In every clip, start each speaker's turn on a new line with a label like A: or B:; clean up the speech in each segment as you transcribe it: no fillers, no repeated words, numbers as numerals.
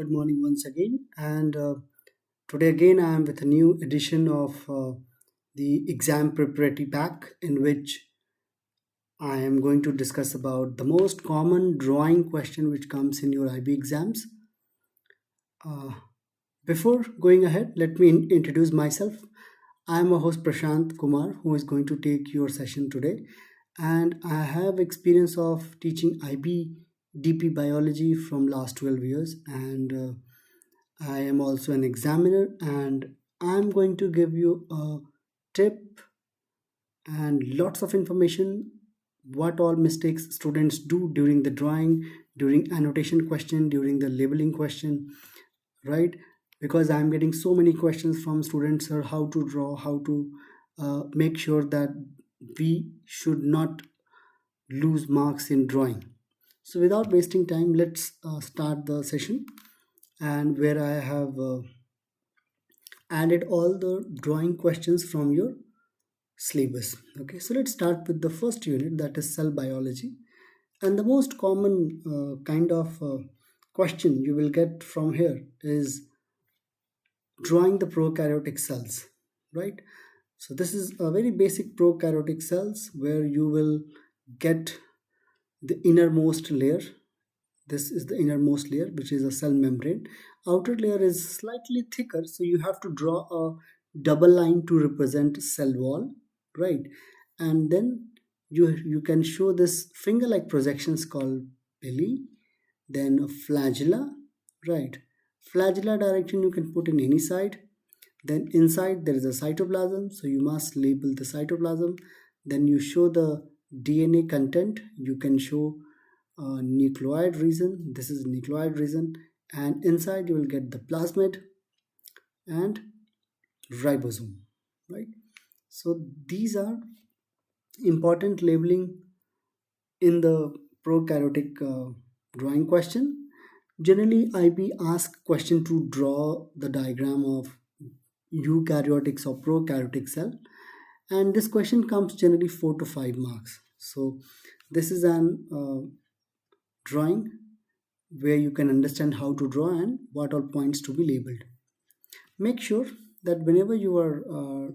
A: Good morning once again. And today again, I am with a new edition of the exam preparatory pack, in which I am going to discuss about the most common drawing question which comes in your IB exams. Uh, Before going ahead, let me introduce myself. I am a host Prashant Kumar, who is going to take your session today, and I have experience of teaching IB DP biology from last 12 years, and I am also an examiner, and I'm going to give you a tip and lots of information what all mistakes students do during the drawing, during annotation question, during the labeling question, right? Because I'm getting so many questions from students, sir, how to draw, how to make sure that we should not lose marks in drawing. So without wasting time, let's start the session, and where I have added all the drawing questions from your syllabus. Okay, so let's start with the first unit, that is cell biology. And the most common kind of question you will get from here is drawing the prokaryotic cells, right? So this is a very basic prokaryotic cells where you will get the innermost layer. This is the innermost layer, which is a cell membrane. Outer layer is slightly thicker, so you have to draw a double line to represent cell wall, right? And then you can show this finger-like projections called pili, then a flagella, right? Flagella direction you can put in any side. Then inside there is a cytoplasm, so you must label the cytoplasm. Then you show the DNA content. You can show nucleoid region. This is nucleoid region, and inside you will get the plasmid and ribosome, right? So these are important labeling in the prokaryotic drawing question. Generally, IB ask question to draw the diagram of eukaryotic or prokaryotic cell, and this question comes generally 4 to 5 marks. So this is an drawing where you can understand how to draw and what all points to be labeled. Make sure that whenever you are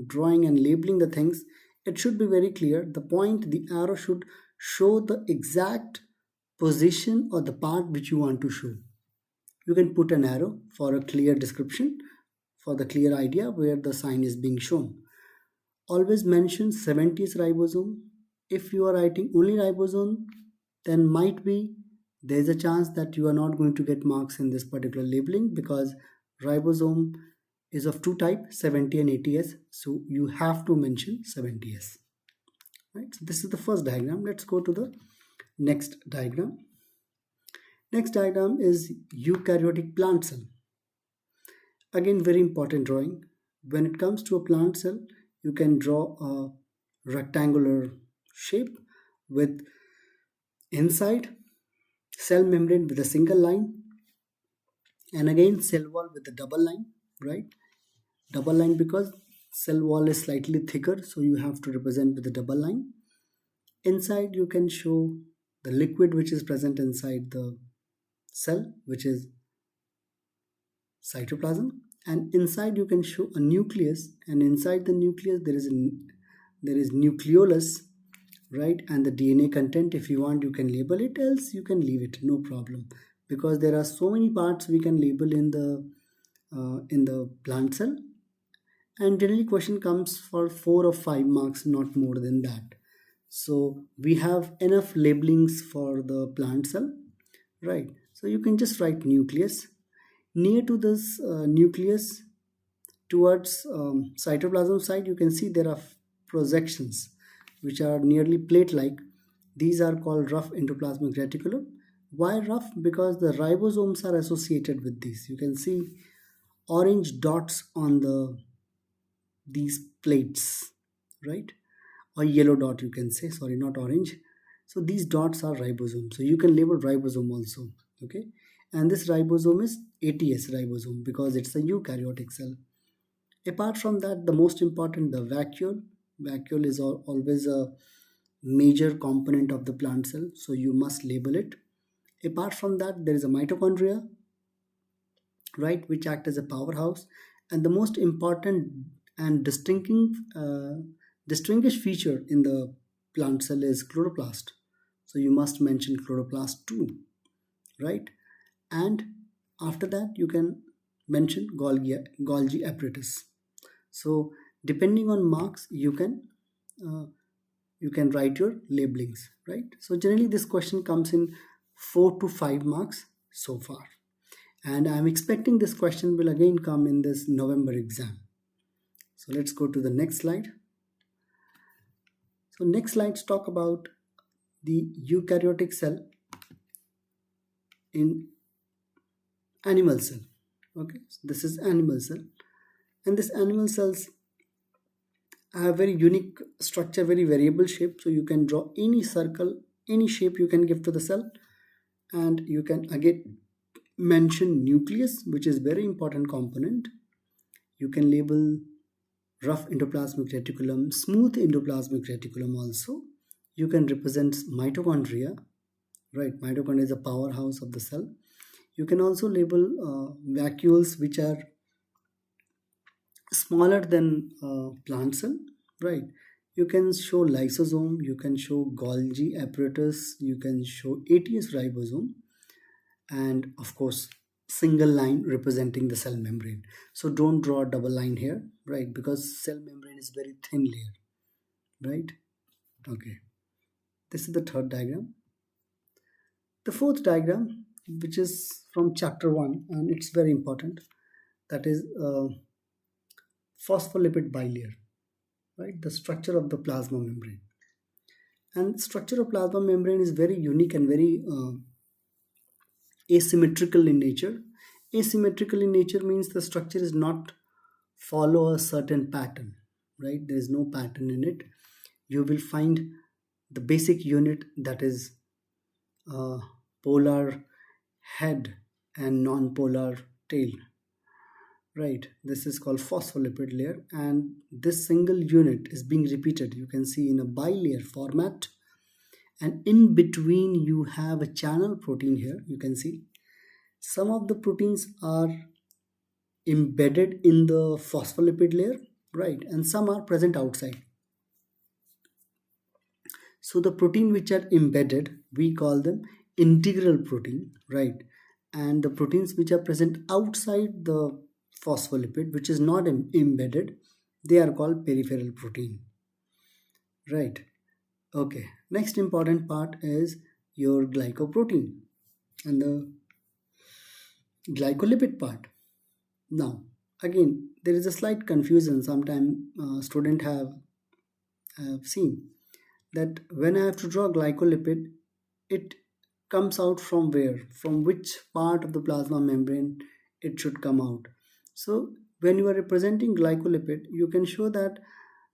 A: drawing and labeling the things, it should be very clear. The point, the arrow should show the exact position or the part which you want to show. You can put an arrow for a clear description, for the clear idea where the sign is being shown. Always mention 70s ribosome. If you are writing only ribosome, then might be there is a chance that you are not going to get marks in this particular labeling, because ribosome is of two type, 70 and 80s, so you have to mention 70s, right? So this is the first diagram. Let's go to the next diagram. Next diagram is eukaryotic plant cell. Again, very important drawing. When it comes to a plant cell, you can draw a rectangular shape with inside cell membrane with a single line, and again cell wall with a double line, right? Double line because cell wall is slightly thicker, so you have to represent with a double line. Inside you can show the liquid which is present inside the cell, which is cytoplasm, and inside you can show a nucleus, and inside the nucleus there is nucleolus, right? And the DNA content, if you want you can label it, else you can leave it, no problem, because there are so many parts we can label in the plant cell. And generally question comes for 4 or 5 marks, not more than that. So we have enough labelings for the plant cell, right? So you can just write nucleus. Near to this nucleus, towards cytoplasm side, you can see there are projections which are nearly plate-like. These are called rough endoplasmic reticulum. Why rough? Because the ribosomes are associated with these. You can see orange dots on these plates, right? Or yellow dot, you can say, sorry, not orange. So these dots are ribosome, so you can label ribosome also, okay? And this ribosome is 80s ribosome because it's a eukaryotic cell. Apart from that, the most important, the vacuole. Vacuole is always a major component of the plant cell, so you must label it. Apart from that, there is a mitochondria, right, which act as a powerhouse. And the most important and distinguished feature in the plant cell is chloroplast. So you must mention chloroplast too, right? And after that, you can mention Golgi apparatus. So depending on marks, uh, you can write your labelings, right? So generally, this question comes in 4 to 5 marks so far, and I'm expecting this question will again come in this November exam. So let's go to the next slide. So next slides talk about the eukaryotic cell in animal cell. Okay, so this is animal cell, and this animal cells have very unique structure, very variable shape. So you can draw any circle, any shape you can give to the cell, and you can again mention nucleus, which is very important component. You can label rough endoplasmic reticulum, smooth endoplasmic reticulum also. You can represent mitochondria, right? Mitochondria is a powerhouse of the cell. You can also label vacuoles, which are smaller than plant cell, right? You can show lysosome, you can show Golgi apparatus, you can show ATS ribosome, and of course single line representing the cell membrane. So don't draw a double line here, right? Because cell membrane is very thin layer, right? Okay, this is the third diagram. The fourth diagram, which is from chapter 1, and it's very important, that is phospholipid bilayer, right? The structure of the plasma membrane. And structure of plasma membrane is very unique and very asymmetrical in nature. Asymmetrical in nature means the structure is not follow a certain pattern, right? There is no pattern in it. You will find the basic unit, that is polar head and non-polar tail, right? This is called phospholipid layer, and this single unit is being repeated, you can see, in a bilayer format. And in between you have a channel protein here. You can see some of the proteins are embedded in the phospholipid layer, right? And some are present outside. So the protein which are embedded, we call them integral protein, right? And the proteins which are present outside the phospholipid, which is not embedded, they are called peripheral protein, right? Okay, next important part is your glycoprotein and the glycolipid part. Now, again, there is a slight confusion. Sometimes student have seen that when I have to draw glycolipid, it comes out from where? From which part of the plasma membrane it should come out. So when you are representing glycolipid, you can show that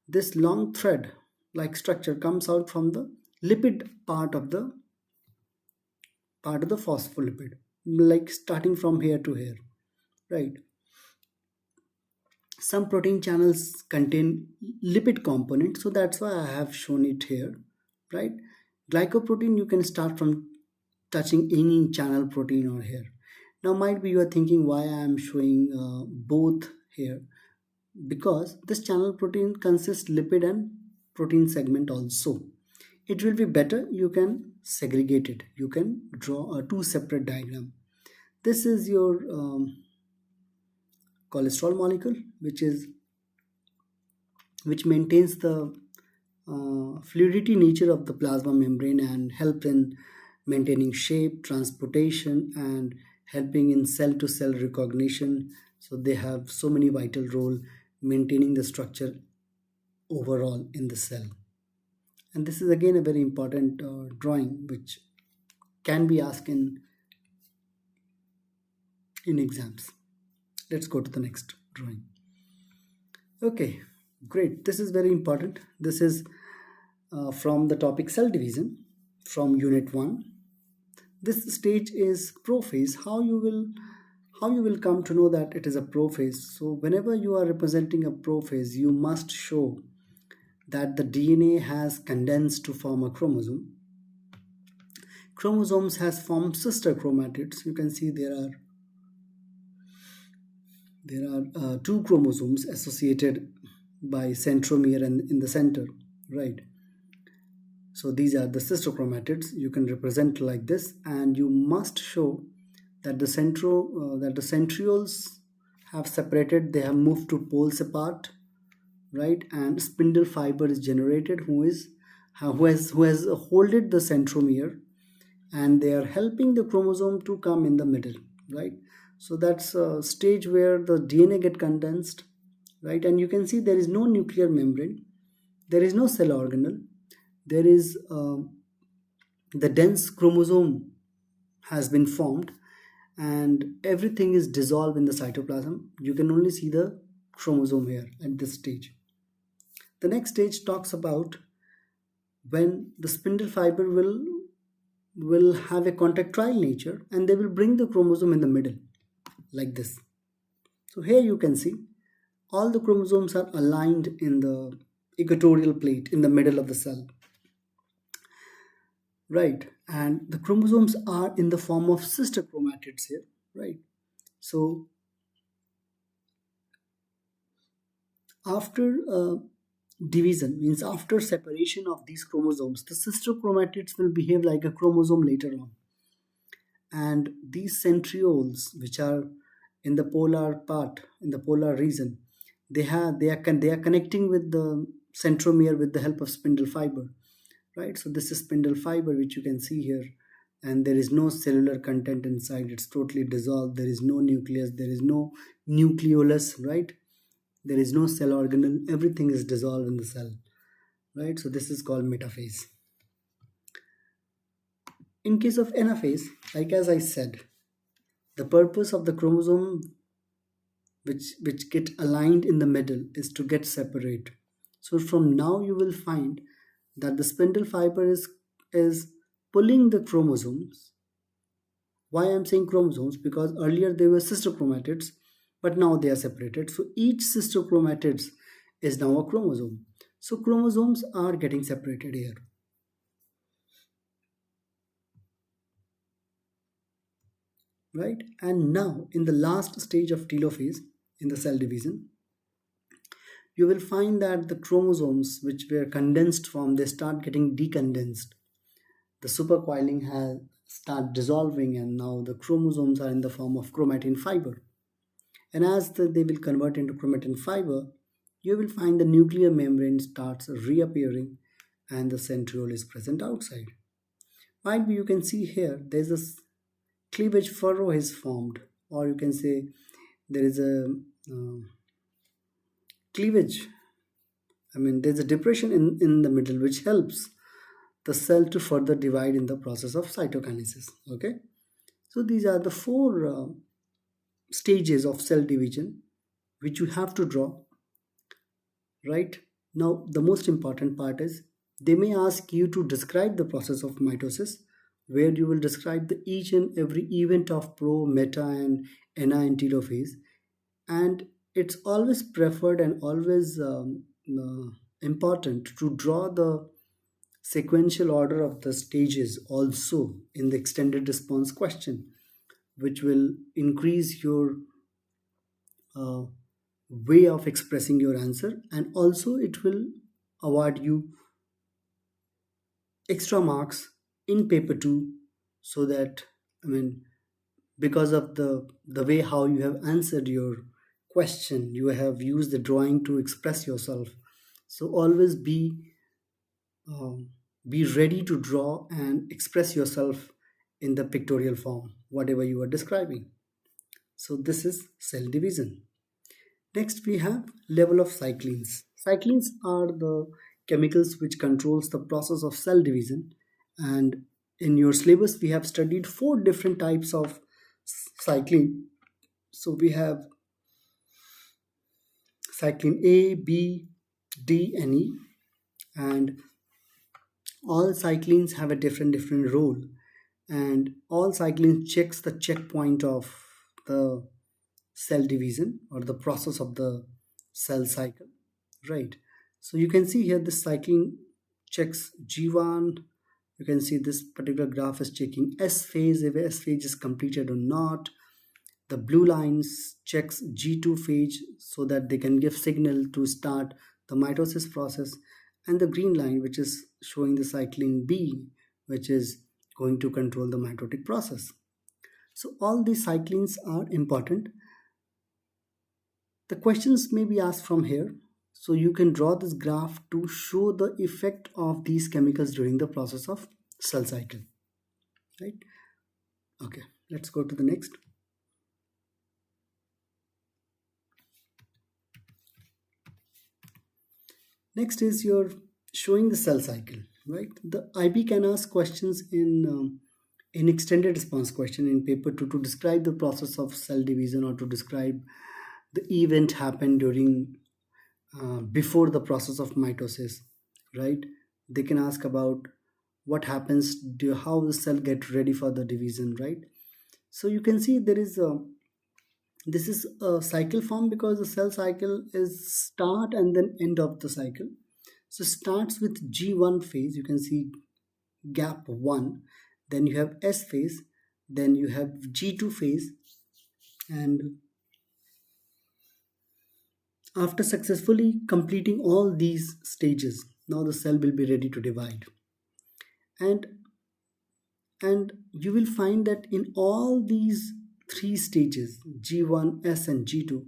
A: this long thread like structure comes out from the lipid part of the phospholipid, like starting from here to here, right? Some protein channels contain lipid component, so that's why I have shown it here, right? Glycoprotein, you can start from touching any channel protein or here. Now might be you are thinking why I am showing both here, because this channel protein consists lipid and protein segment also. It will be better you can segregate it, you can draw a two separate diagram. This is your cholesterol molecule, which maintains the fluidity nature of the plasma membrane and help in maintaining shape, transportation, and helping in cell to cell recognition. So they have so many vital role maintaining the structure overall in the cell. And this is again a very important drawing which can be asked in exams. Let's go to the next drawing. Okay, great. This is very important. This is from the topic cell division from unit 1. This stage is prophase. How you will come to know that it is a prophase? So whenever you are representing a prophase, you must show that the DNA has condensed to form a chromosome. Chromosomes has formed sister chromatids. You can see there are There are two chromosomes associated by centromere and in the center, right? So these are the sister chromatids. You can represent like this, and you must show that the centrioles have separated. They have moved to poles apart, right? And spindle fiber is generated, who has holded the centromere, and they are helping the chromosome to come in the middle, right? So that's a stage where the DNA get condensed, right? And you can see there is no nuclear membrane, there is no cell organelle, there is the dense chromosome has been formed, and everything is dissolved in the cytoplasm. You can only see the chromosome here at this stage. The next stage talks about when the spindle fiber will have a contractile nature, and they will bring the chromosome in the middle like this. So here you can see all the chromosomes are aligned in the equatorial plate in the middle of the cell, right? And the chromosomes are in the form of sister chromatids here, right? So after division, means after separation of these chromosomes, the sister chromatids will behave like a chromosome later on, and these centrioles, which are in the polar part, in the polar region, they are connecting with the centromere with the help of spindle fiber, right? So this is spindle fiber, which you can see here, and there is no cellular content inside. It's totally dissolved. There is no nucleus, there is no nucleolus, right? There is no cell organelle. Everything is dissolved in the cell, right? So this is called metaphase. In case of anaphase, like as I said, the purpose of the chromosome which get aligned in the middle is to get separate. So from now you will find that the spindle fiber is pulling the chromosomes. Why I'm saying chromosomes? Because earlier they were sister chromatids, but now they are separated. So each sister chromatids is now a chromosome. So chromosomes are getting separated here. Right? And now in the last stage of telophase, in the cell division, you will find that the chromosomes which were condensed from, they start getting decondensed. The supercoiling has start dissolving, and now the chromosomes are in the form of chromatin fiber. And as they will convert into chromatin fiber, you will find the nuclear membrane starts reappearing, and the centriole is present outside. Might be you can see here there's a cleavage furrow is formed, or you can say there is a cleavage. I mean, there's a depression in the middle which helps the cell to further divide in the process of cytokinesis. Okay, so these are the four stages of cell division which you have to draw. Right now, the most important part is they may ask you to describe the process of mitosis, where you will describe the each and every event of pro, meta, and ana and telophase. And it's always preferred and always important to draw the sequential order of the stages also in the extended response question, which will increase your uh, way of expressing your answer, and also it will award you extra marks in paper 2, so that, I mean, because of the way how you have answered your question, you have used the drawing to express yourself. So always um, be ready to draw and express yourself in the pictorial form, whatever you are describing. So this is cell division. Next we have level of cyclins. Cyclins are the chemicals which controls the process of cell division, and in your syllabus we have studied four different types of cyclin. So we have cyclin A, B, D, and E, and all cyclins have a different role, and all cyclins checks the checkpoint of the cell division or the process of the cell cycle, right? So you can see here this cycling checks G1. You can see this particular graph is checking S phase, if S phase is completed or not. The blue lines checks G2 phase so that they can give signal to start the mitosis process, and the green line which is showing the cyclin B, which is going to control the mitotic process. So all these cyclins are important. The questions may be asked from here. So you can draw this graph to show the effect of these chemicals during the process of cell cycle, right? Okay, let's go to the next. Next is your showing the cell cycle, right? The IB can ask questions in extended response question in paper to describe the process of cell division or to describe the event happened during before the process of mitosis, right? They can ask about what happens, how the cell get ready for the division, right? So you can see there is a this is a cycle form because the cell cycle is start and then end of the cycle. So starts with G1 phase, you can see gap 1, then you have S phase, then you have G2 phase, and after successfully completing all these stages, now the cell will be ready to divide. And you will find that in all these three stages, G1, S and G2,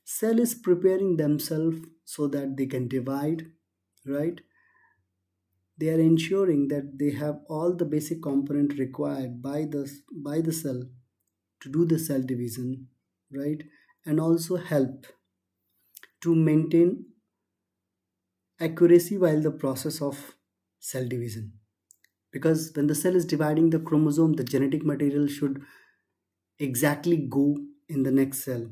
A: cell is preparing themselves so that they can divide, right? They are ensuring that they have all the basic component required by the cell to do the cell division, right? And also help to maintain accuracy while the process of cell division. Because when the cell is dividing the chromosome, the genetic material should exactly go in the next cell.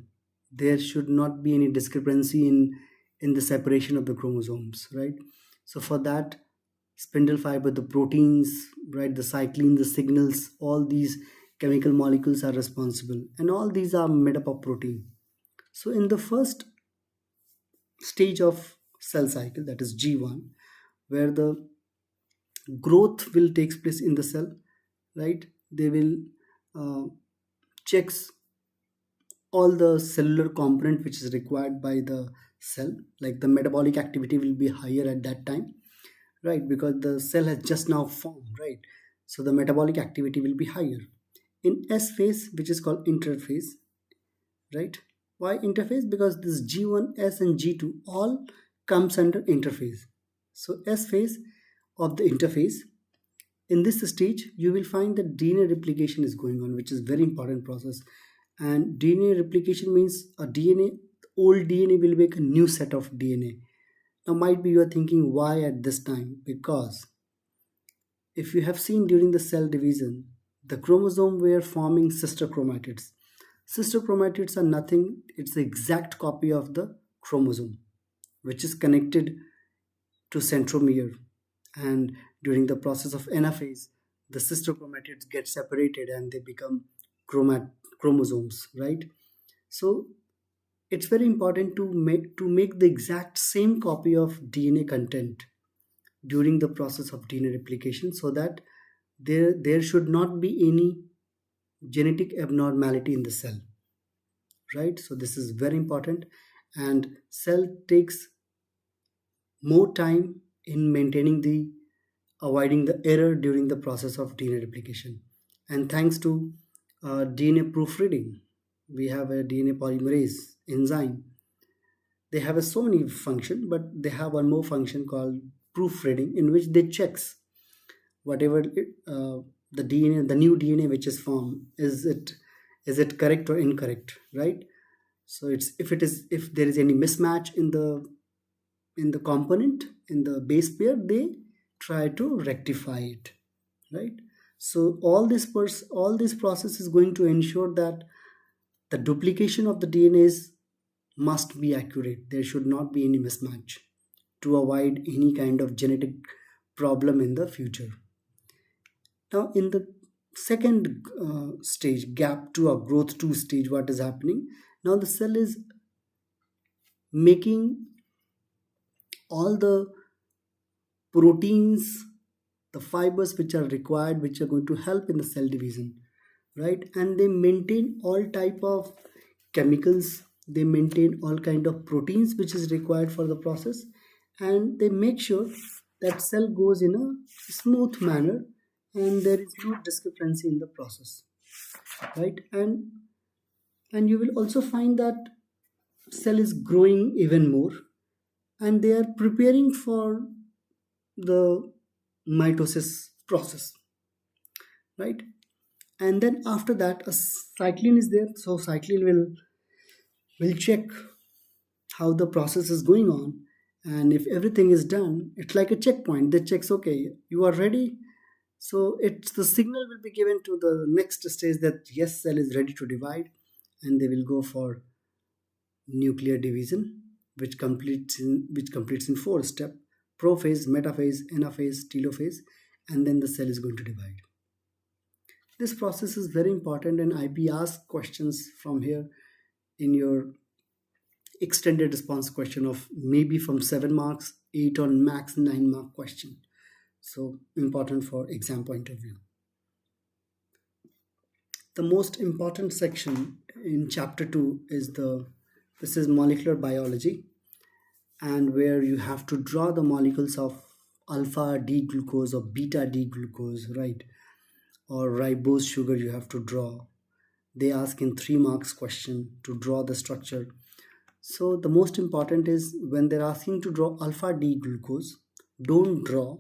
A: There should not be any discrepancy in the separation of the chromosomes, right? So for that, spindle fiber, the proteins, right, the cyclin, the signals, all these chemical molecules are responsible, and all these are made up of protein. So in the first stage of cell cycle, that is G1, where the growth will takes place in the cell, right? They will uh, checks all the cellular component which is required by the cell, like the metabolic activity will be higher at that time, right? Because the cell has just now formed, right? So the metabolic activity will be higher in S phase, which is called interphase, right? Why interphase? Because this G1, S and G2 all comes under interphase. So S phase of the interphase, in this stage you will find that DNA replication is going on, which is very important process. And DNA replication means a DNA, old DNA will make a new set of DNA. Now might be you are thinking why at this time? Because if you have seen during the cell division, the chromosome were forming sister chromatids. Sister chromatids are nothing, it's the exact copy of the chromosome which is connected to centromere. And during the process of anaphase, the sister chromatids get separated and they become chromosomes, right? So it's very important to make the exact same copy of DNA content during the process of DNA replication, so that there should not be any genetic abnormality in the cell, right? So this is very important, and cell takes more time in maintaining the avoiding the error during the process of DNA replication. And thanks to DNA proofreading, we have a DNA polymerase enzyme. They have a so many function, but they have one more function called proofreading, in which they checks whatever the DNA, the new DNA which is formed, is it correct or incorrect, right? So it's if there is any mismatch in the component in the base pair, they try to rectify it, right? So all this process is going to ensure that the duplication of the DNAs must be accurate. There should not be any mismatch to avoid any kind of genetic problem in the future. Now, in the second stage, gap 2 or growth 2 stage, what is happening? Now, the cell is making all the proteins, the fibers which are required, which are going to help in the cell division. right? And they maintain all type of chemicals, they maintain all kind of proteins which is required for the process, and they make sure that cell goes in a smooth manner and there is no discrepancy in the process, right? And you will also find that cell is growing even more, and they are preparing for the mitosis process, right? And then after that a cyclin is there, so cyclin will check how the process is going on, and if everything is done, it's like a checkpoint that checks, okay, you are ready. So it's the signal will be given to the next stage that yes, cell is ready to divide, and they will go for nuclear division, which completes in four step: prophase, metaphase, anaphase, telophase, and then the cell is going to divide. This process is very important, and IB asks questions from here in your extended response question of maybe from 7 marks, 8 or max 9 mark question. So important for exam point of view. The most important section in chapter 2 is this is molecular biology, and where you have to draw the molecules of alpha D glucose or beta D glucose, right? Or ribose sugar you have to draw. They ask in 3 marks question to draw the structure. So the most important is when they're asking to draw alpha D glucose, don't draw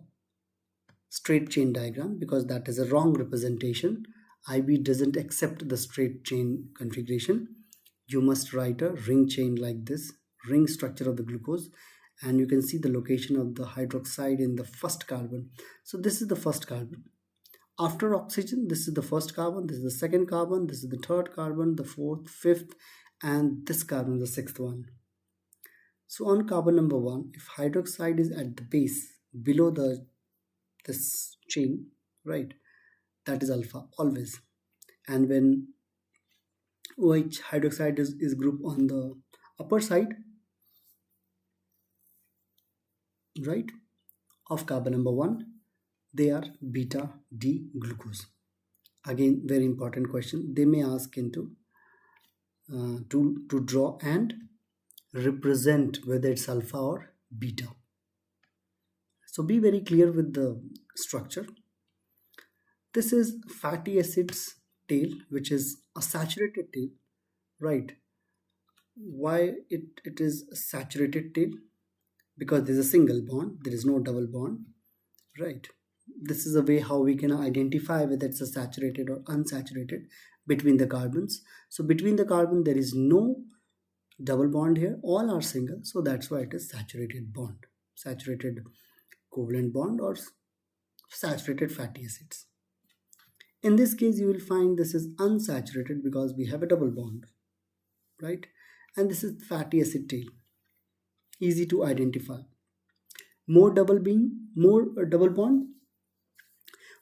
A: straight chain diagram because that is a wrong representation. IB doesn't accept the straight chain configuration. You must write a ring chain like this, ring structure of the glucose, and you can see the location of the hydroxide in the first carbon. So this is the first carbon. After oxygen, this is the first carbon, this is the second carbon, this is the third carbon, the fourth, fifth, and this carbon, the sixth one. So on carbon number 1, if hydroxide is at the base below this chain, right, that is alpha always. And when OH hydroxide is grouped on the upper side, right, of carbon number 1, they are beta D glucose. Again, very important question. They may ask into to draw and represent whether it's alpha or beta. So be very clear with the structure. This is fatty acids tail, which is a saturated tail, right? Why it is a saturated tail? Because there's a single bond, there is no double bond, right? This is a way how we can identify whether it's a saturated or unsaturated between the carbons. So between the carbon there is no double bond here, all are single, so that's why it is saturated bond, saturated covalent bond, or saturated fatty acids. In this case you will find this is unsaturated because we have a double bond, right? And this is fatty acid tail, easy to identify. More double bond,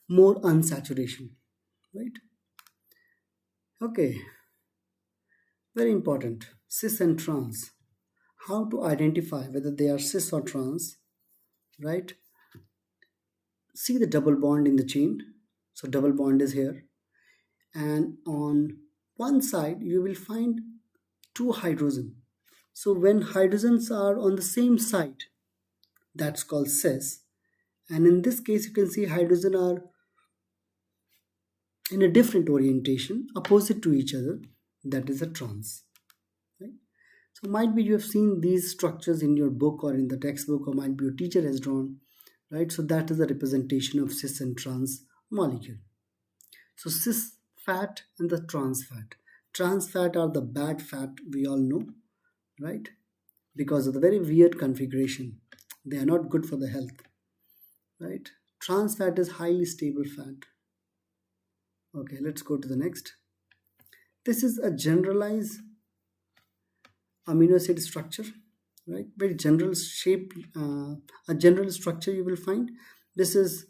A: more unsaturation, right? Okay, very important, cis and trans. How to identify whether they are cis or trans, right? See the double bond in the chain. So double bond is here, and on one side you will find two hydrogen. So when hydrogens are on the same side, that's called cis. And in this case you can see hydrogen are in a different orientation opposite to each other, that is a trans, right? So might be you have seen these structures in your book or in the textbook, or might be your teacher has drawn, right? So that is the representation of cis and trans molecule. So cis fat and the trans fat. Trans fat are the bad fat, we all know, right? Because of the very weird configuration, they are not good for the health, right? Trans fat is highly stable fat. Okay, let's go to the next. This is a generalized amino acid structure, right? Very general shape, a general structure you will find. This is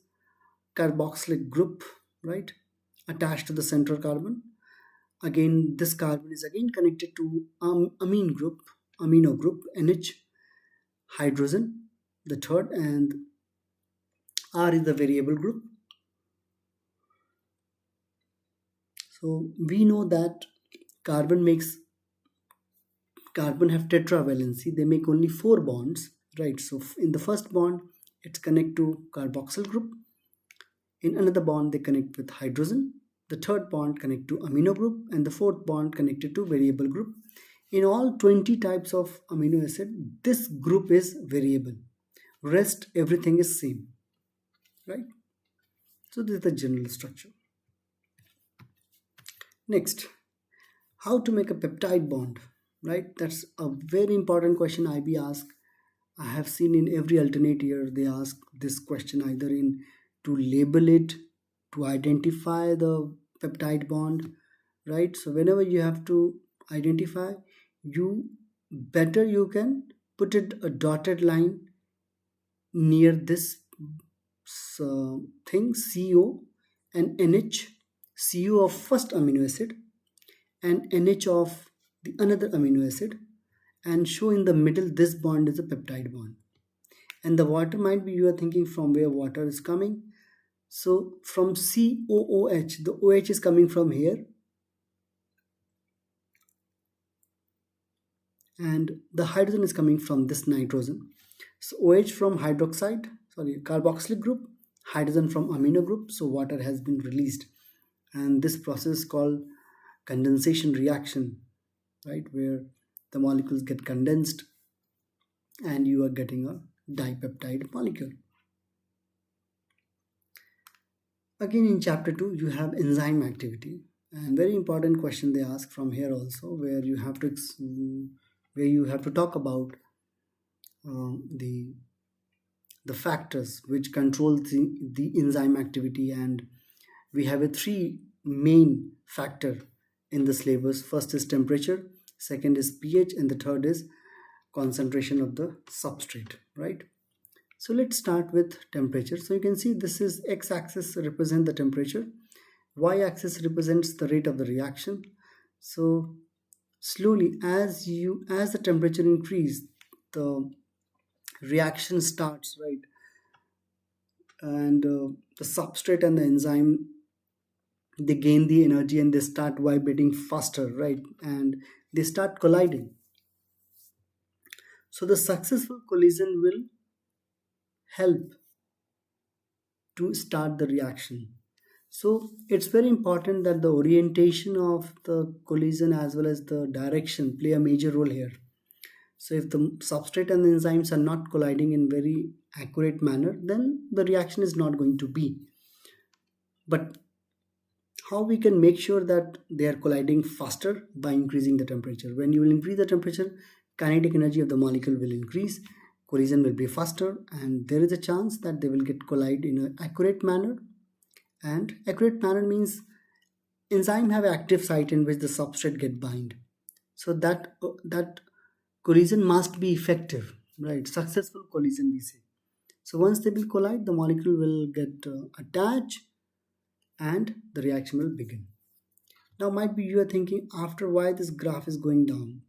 A: carboxylic group, right, attached to the central carbon. Again, this carbon is again connected to amino group NH, hydrogen, the third, and R is the variable group. So we know that carbon makes carbon have tetravalency. They make only four bonds, right? So in the first bond, it's connect to carboxyl group. In another bond, they connect with hydrogen. The third bond connect to amino group, and the fourth bond connected to variable group. In all 20 types of amino acid, this group is variable. Rest everything is same, right? So this is the general structure. Next, how to make a peptide bond, right? That's a very important question IB ask. I have seen in every alternate year they ask this question either in to label it, to identify the peptide bond, right? So whenever you have to identify, you better you can put it a dotted line near this thing CO and NH, CO of first amino acid and NH of the another amino acid, and show in the middle this bond is a peptide bond. And the water might be you are thinking from where water is coming. So from COOH, the OH is coming from here, and the hydrogen is coming from this nitrogen. So OH from carboxylic group, hydrogen from amino group, so water has been released. And this process is called condensation reaction, right, where the molecules get condensed and you are getting a dipeptide molecule. Again, in chapter 2 you have enzyme activity, and very important question they ask from here also, where you have to talk about the factors which control the enzyme activity. And we have a three main factor in the syllabus. First is temperature, second is pH, and the third is concentration of the substrate, right? So let's start with temperature. So you can see this is x-axis represent the temperature, y-axis represents the rate of the reaction. So slowly as the temperature increase, the reaction starts, right? And the substrate and the enzyme, they gain the energy and they start vibrating faster, right? And they start colliding. So the successful collision will help to start the reaction. So it's very important that the orientation of the collision as well as the direction play a major role here. So if the substrate and the enzymes are not colliding in very accurate manner, then the reaction is not going to be. But how we can make sure that they are colliding faster? By increasing the temperature. When you will increase the temperature, kinetic energy of the molecule will increase, collision will be faster, and there is a chance that they will get collide in an accurate manner. And accurate manner means enzyme have active site in which the substrate get bind. So that collision must be effective, right? Successful collision we say. So once they will collide, the molecule will get attached and the reaction will begin. Now might be you are thinking after why this graph is going down.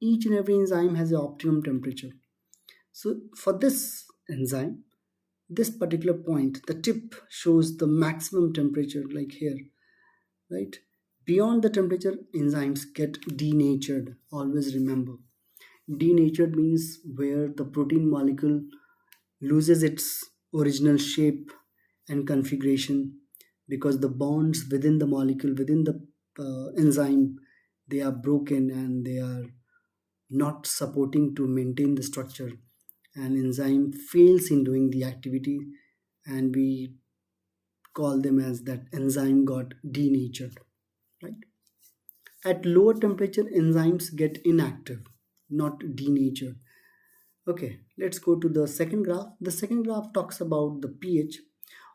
A: Each and every enzyme has an optimum temperature. So for this enzyme, this particular point, the tip shows the maximum temperature like here, right? Beyond the temperature, enzymes get denatured. Always remember. Denatured means where the protein molecule loses its original shape and configuration because the bonds within the molecule, within the enzyme, they are broken and they are not supporting to maintain the structure. An enzyme fails in doing the activity, and we call them as that enzyme got denatured, right? At lower temperature, enzymes get inactive, not denatured. Okay, let's go to the second graph. The second graph talks about the pH.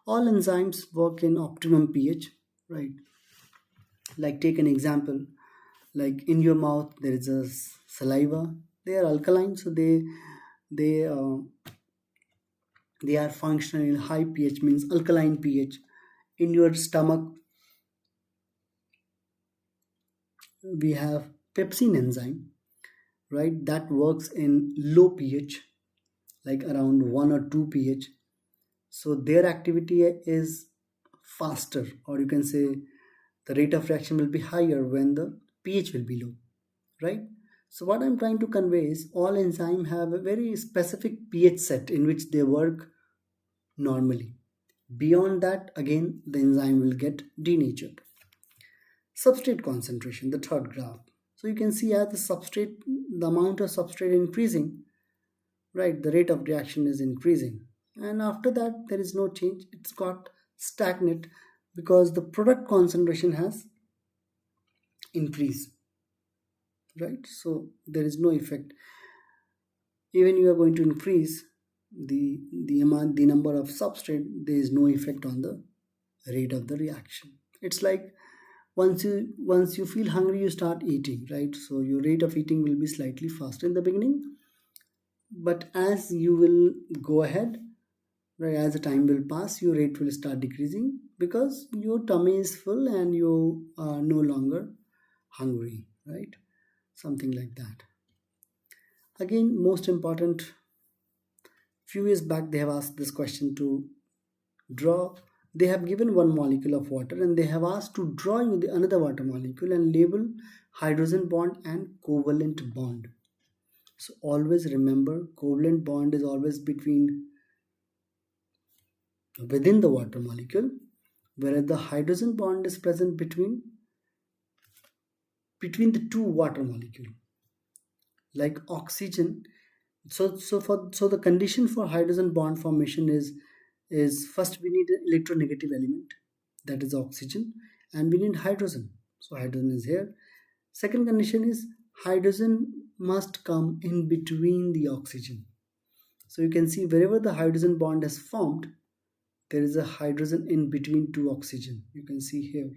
A: All enzymes work in optimum pH, right? Like take an example, like in your mouth there is a saliva. They are alkaline, so they uh, they are functional in high pH, means alkaline pH. In your stomach, we have pepsin enzyme, right? That works in low pH, like around 1 or 2 pH. So their activity is faster, or you can say The rate of reaction will be higher when the pH will be low, right? So what I'm trying to convey is all enzymes have a very specific pH set in which they work normally. Beyond that, again, the enzyme will get denatured. Substrate concentration, the third graph. So you can see as the amount of substrate increasing, right, the rate of reaction is increasing. And after that, there is no change. It's got stagnant because the product concentration has increased, right? So there is no effect. Even you are going to increase the number of substrate, there is no effect on the rate of the reaction. It's like once you feel hungry, you start eating, right? So your rate of eating will be slightly faster in the beginning, but as you will go ahead, right, as the time will pass, your rate will start decreasing because your tummy is full and you are no longer hungry, right? Something like that. Again, most important, few years back they have asked this question to draw. They have given one molecule of water and they have asked to draw you the another water molecule and label hydrogen bond and covalent bond. So always remember, covalent bond is always within the water molecule, whereas the hydrogen bond is present between the two water molecule, like oxygen. So the condition for hydrogen bond formation is first we need an electronegative element, that is oxygen, and we need hydrogen. So hydrogen is here. Second condition is hydrogen must come in between the oxygen. So you can see wherever the hydrogen bond is formed, there is a hydrogen in between two oxygen. You can see here.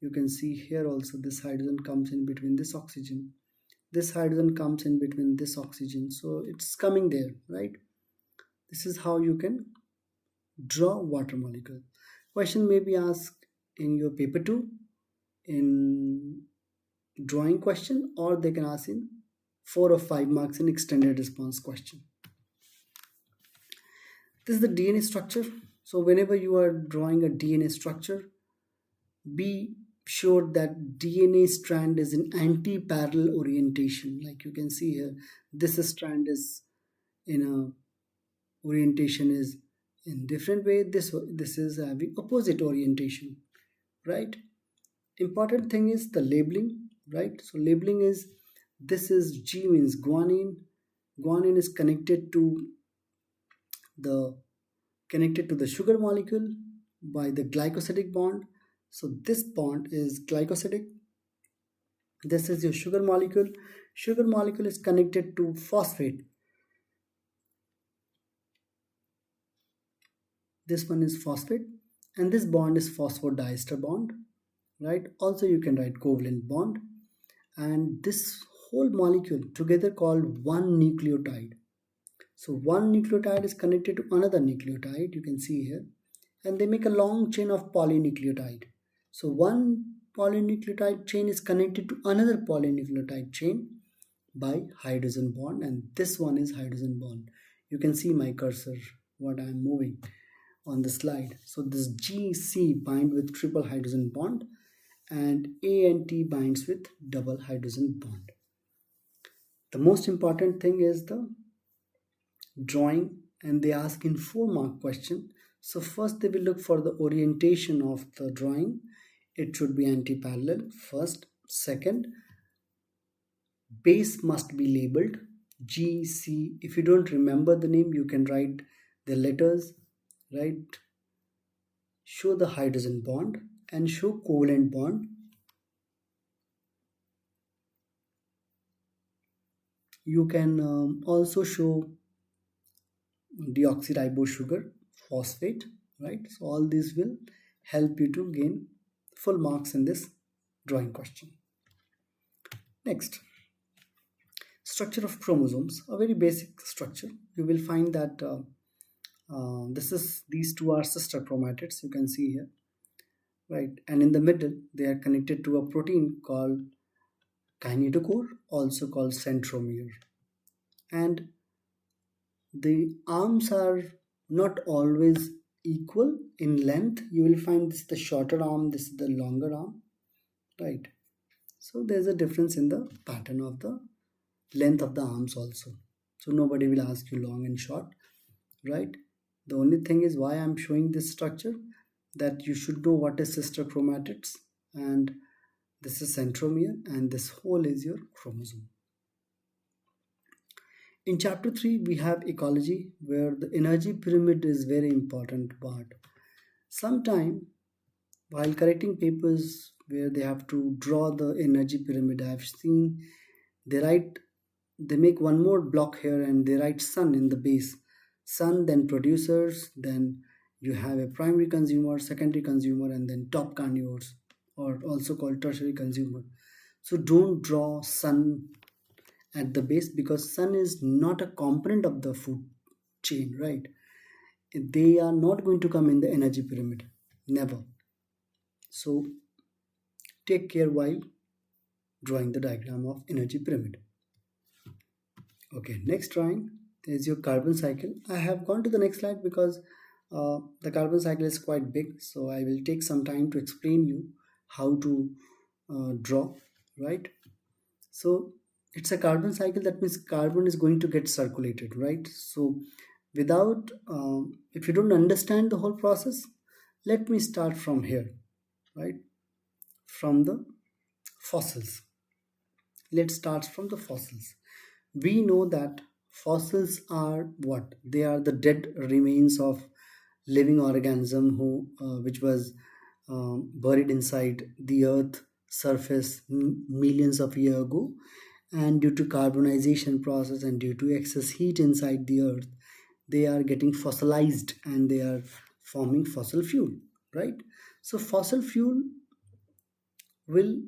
A: You can see here also this hydrogen comes in between this oxygen. This hydrogen comes in between this oxygen. So it's coming there, right? This is how you can draw water molecule. Question may be asked in your paper 2 in drawing question, or they can ask in 4 or 5 marks in extended response question. This is the DNA structure. So whenever you are drawing a DNA structure, be sure that DNA strand is in anti-parallel orientation. Like you can see here, this strand is in a orientation is in different way. This is having opposite orientation, right? Important thing is the labeling, right? So labeling is, this is G means guanine. Guanine is connected to the sugar molecule by the glycosidic bond. So this bond is glycosidic. This is your sugar molecule. Sugar molecule is connected to phosphate. This one is phosphate, and this bond is phosphodiester bond, right? Also you can write covalent bond, and this whole molecule together called one nucleotide. So one nucleotide is connected to another nucleotide, you can see here, and they make a long chain of polynucleotide. So one polynucleotide chain is connected to another polynucleotide chain by hydrogen bond, and this one is hydrogen bond. You can see my cursor, what I am moving on the slide. So this GC bind with triple hydrogen bond and A and T binds with double hydrogen bond. The most important thing is the drawing, and they ask in 4-mark question. So first they will look for the orientation of the drawing. It should be anti-parallel first. Second, base must be labeled GC. If you don't remember the name, you can write the letters, right? Show the hydrogen bond and show covalent bond. You can also show deoxyribose sugar, phosphate, right? So all these will help you to gain full marks in this drawing question. Next, structure of chromosomes, a very basic structure. You will find that these two are sister chromatids, you can see here, right? And in the middle they are connected to a protein called kinetochore, also called centromere. And the arms are not always equal in length. You will find this is the shorter arm, this is the longer arm, right? So there's a difference in the pattern of the length of the arms also. So nobody will ask you long and short, right? The only thing is why I'm showing this structure, that you should know what is sister chromatids, and this is centromere, and this whole is your chromosome. In chapter 3, we have ecology, where the energy pyramid is very important part. Sometime while correcting papers where they have to draw the energy pyramid, I've seen they write, they make one more block here and they write sun in the base. Sun, then producers, then you have a primary consumer, secondary consumer, and then top carnivores, or also called tertiary consumer. So don't draw sun at the base, because sun is not a component of the food chain, right? They are not going to come in the energy pyramid, never. So take care while drawing the diagram of energy pyramid. Okay, next drawing is your carbon cycle. I have gone to the next slide because the carbon cycle is quite big, so I will take some time to explain you how to draw, right? So it's a carbon cycle, that means carbon is going to get circulated, right? So without if you don't understand the whole process, let me start from here, right? From the fossils. Let's start from the fossils. We know that fossils are what? They are the dead remains of living organism who which was buried inside the earth surface millions of years ago, and due to carbonization process and due to excess heat inside the earth, they are getting fossilized and they are forming fossil fuel, right? So fossil fuel will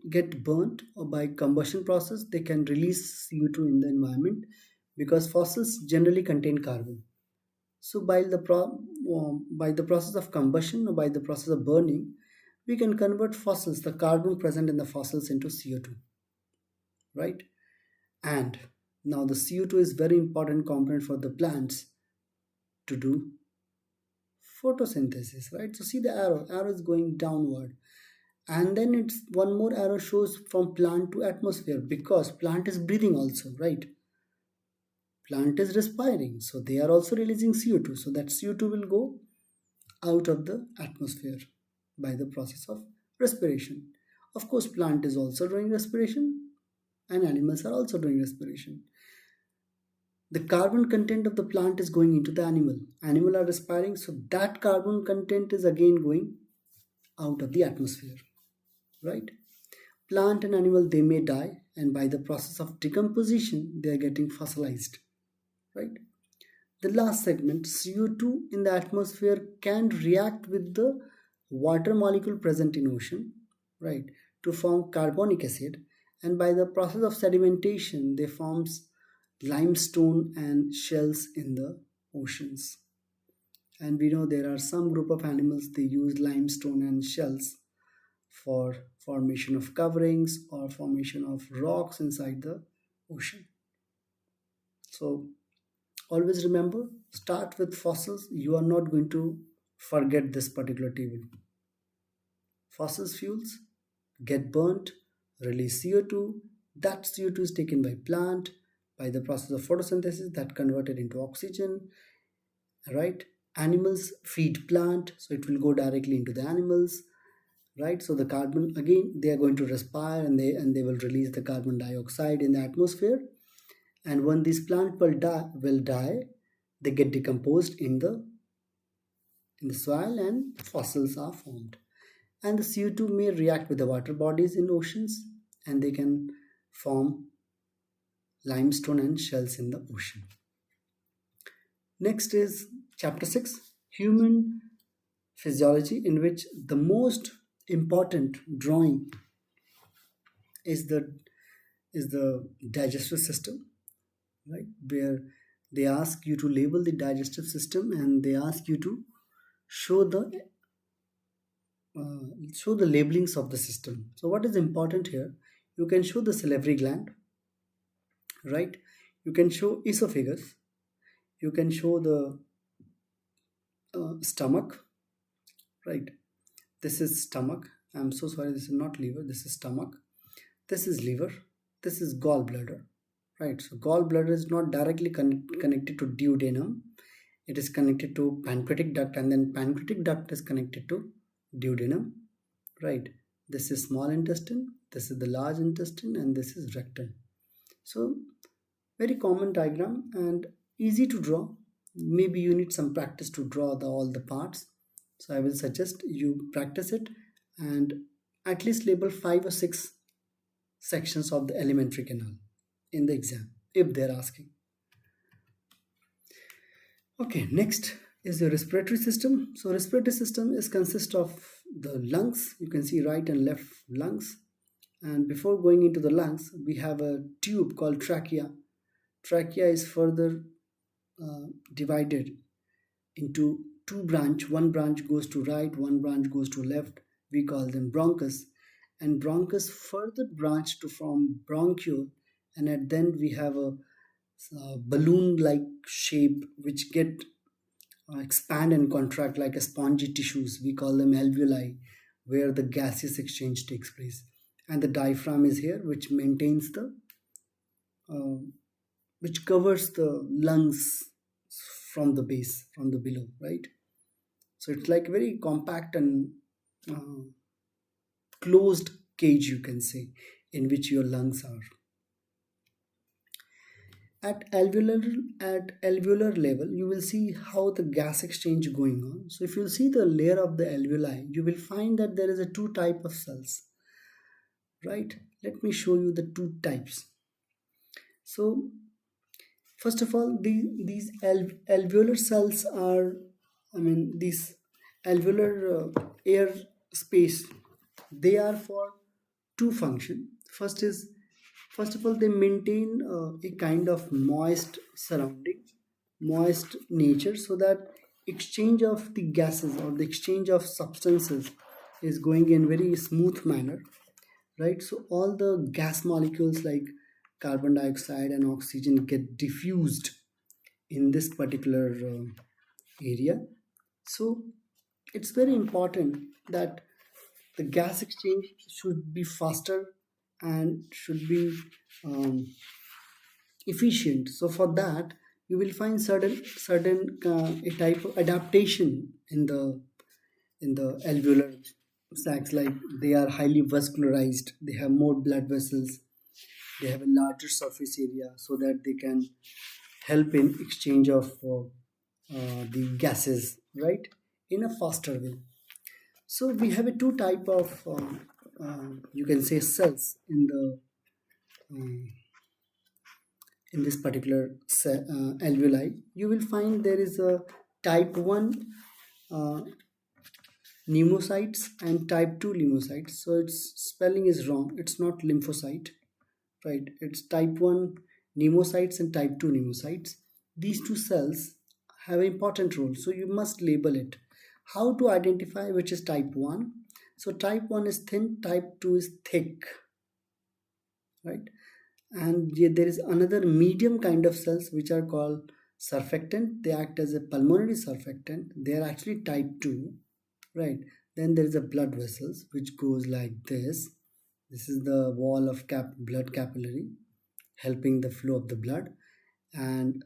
A: get burnt, or by combustion process they can release CO2 in the environment, because fossils generally contain carbon. So by the process of combustion, or by the process of burning, we can convert fossils, the carbon present in the fossils, into CO2, right? And now the CO2 is very important component for the plants to do photosynthesis, right? So see the arrow is going downward, and then it's one more arrow shows from plant to atmosphere, because plant is breathing also, right? Plant is respiring, so they are also releasing CO2, so that CO2 will go out of the atmosphere by the process of respiration. Of course, plant is also doing respiration, and animals are also doing respiration. The carbon content of the plant is going into the animal are respiring, so that carbon content is again going out of the atmosphere, right? Plant and animal, they may die, and by the process of decomposition they are getting fossilized, right? The last segment, CO2 in the atmosphere can react with the water molecule present in ocean, right, to form carbonic acid, and by the process of sedimentation they forms limestone and shells in the oceans. And we know there are some group of animals, they use limestone and shells for formation of coverings or formation of rocks inside the ocean. So always remember, start with fossils. You are not going to forget this particular table. Fossil fuels get burnt, release CO2. That CO2 is taken by plant by the process of photosynthesis, that converted into oxygen, right? Animals feed plant, so it will go directly into the animals, right? So the carbon, again they are going to respire, and they will release the carbon dioxide in the atmosphere, and when these plants will die, they get decomposed in the soil and fossils are formed. And the CO2 may react with the water bodies in oceans, and they can form limestone and shells in the ocean. Next is chapter 6, human physiology, in which the most important drawing is the digestive system, right? Where they ask you to label the digestive system, and they ask you to show the show the labelings of the system. So what is important here? You can show the salivary gland, right? You can show esophagus. You can show the stomach, right? This is stomach. I'm so sorry, this is not liver, this is stomach. This is liver. This is gallbladder. Right. So gallbladder is not directly connected to duodenum. It is connected to pancreatic duct, and then pancreatic duct is connected to duodenum. Right. This is small intestine. This is the large intestine, and this is rectum. So very common diagram and easy to draw. Maybe you need some practice to draw all the parts. So I will suggest you practice it and at least label 5 or 6 sections of the alimentary canal in the exam if they're asking. Okay, next is the respiratory system. So respiratory system is consist of the lungs. You can see right and left lungs. And before going into the lungs, we have a tube called trachea. Trachea is further divided into two branch. One branch goes to right, one branch goes to left. We call them bronchus. And bronchus further branch to form bronchiole, and at then we have a balloon-like shape which get expand and contract like a spongy tissues. We call them alveoli, where the gaseous exchange takes place. And the diaphragm is here, which maintains the uh, which covers the lungs from the base, from the below, right? So it's like very compact and uh, closed cage, you can say, in which your lungs are. At alveolar level, you will see how the gas exchange going on. So if you see the layer of the alveoli, you will find that there is a two type of cells, right? Let me show you the two types. So first of all, these alveolar cells are, these alveolar air space, they are for two function. First of all, they maintain a kind of moist surrounding, moist nature, so that exchange of the gases or the exchange of substances is going in very smooth manner, right? So all the gas molecules like carbon dioxide and oxygen get diffused in this particular area. So it's very important that the gas exchange should be faster and should be um, efficient. So for that, you will find certain a type of adaptation in the alveolar sacs, like they are highly vascularized, they have more blood vessels, they have a larger surface area, so that they can help in exchange of the gases, right, in a faster way. So we have a two type of you can say cells um, in this particular alveoli. You will find there is a type 1 uh, pneumocytes and type 2 lymphocytes. So its spelling is wrong, it's not lymphocyte, right? It's type 1 pneumocytes and type 2 pneumocytes. These two cells have an important role, so you must label it. How to identify which is type 1? So type 1 is thin, type 2 is thick, right? And there is another medium kind of cells which are called surfactant. They act as a pulmonary surfactant. They are actually type 2, right? Then there is a blood vessels which goes like this. This is the wall of blood capillary, helping the flow of the blood. And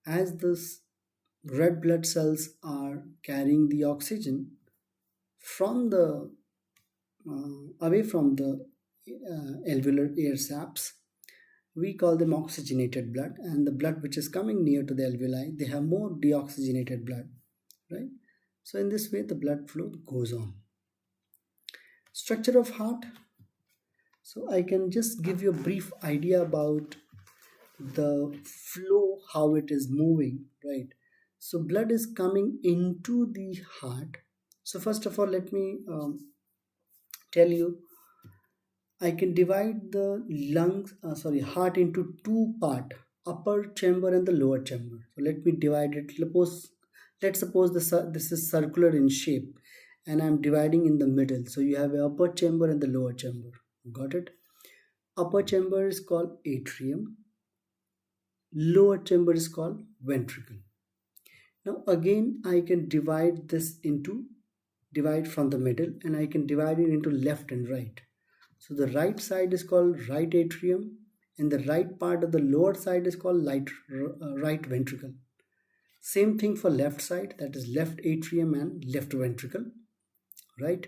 A: as this red blood cells are carrying the oxygen from the away from the alveolar air sacs, we call them oxygenated blood. And the blood which is coming near to the alveoli, they have more deoxygenated blood, right? So in this way the blood flow goes on. Structure of heart. So I can just give you a brief idea about the flow, how it is moving, right? So blood is coming into the heart. So first of all, let me tell you, I can divide the heart into two part, upper chamber and the lower chamber. So let me divide it. Let's suppose this is circular in shape, and I'm dividing in the middle. So you have a upper chamber and the lower chamber. Got it? Upper chamber is called atrium. Lower chamber is called ventricle. Now again, I can divide this into divide from the middle, and I can divide it into left and right. So the right side is called right atrium, and the right part of the lower side is called right ventricle. Same thing for left side, that is left atrium and left ventricle, right?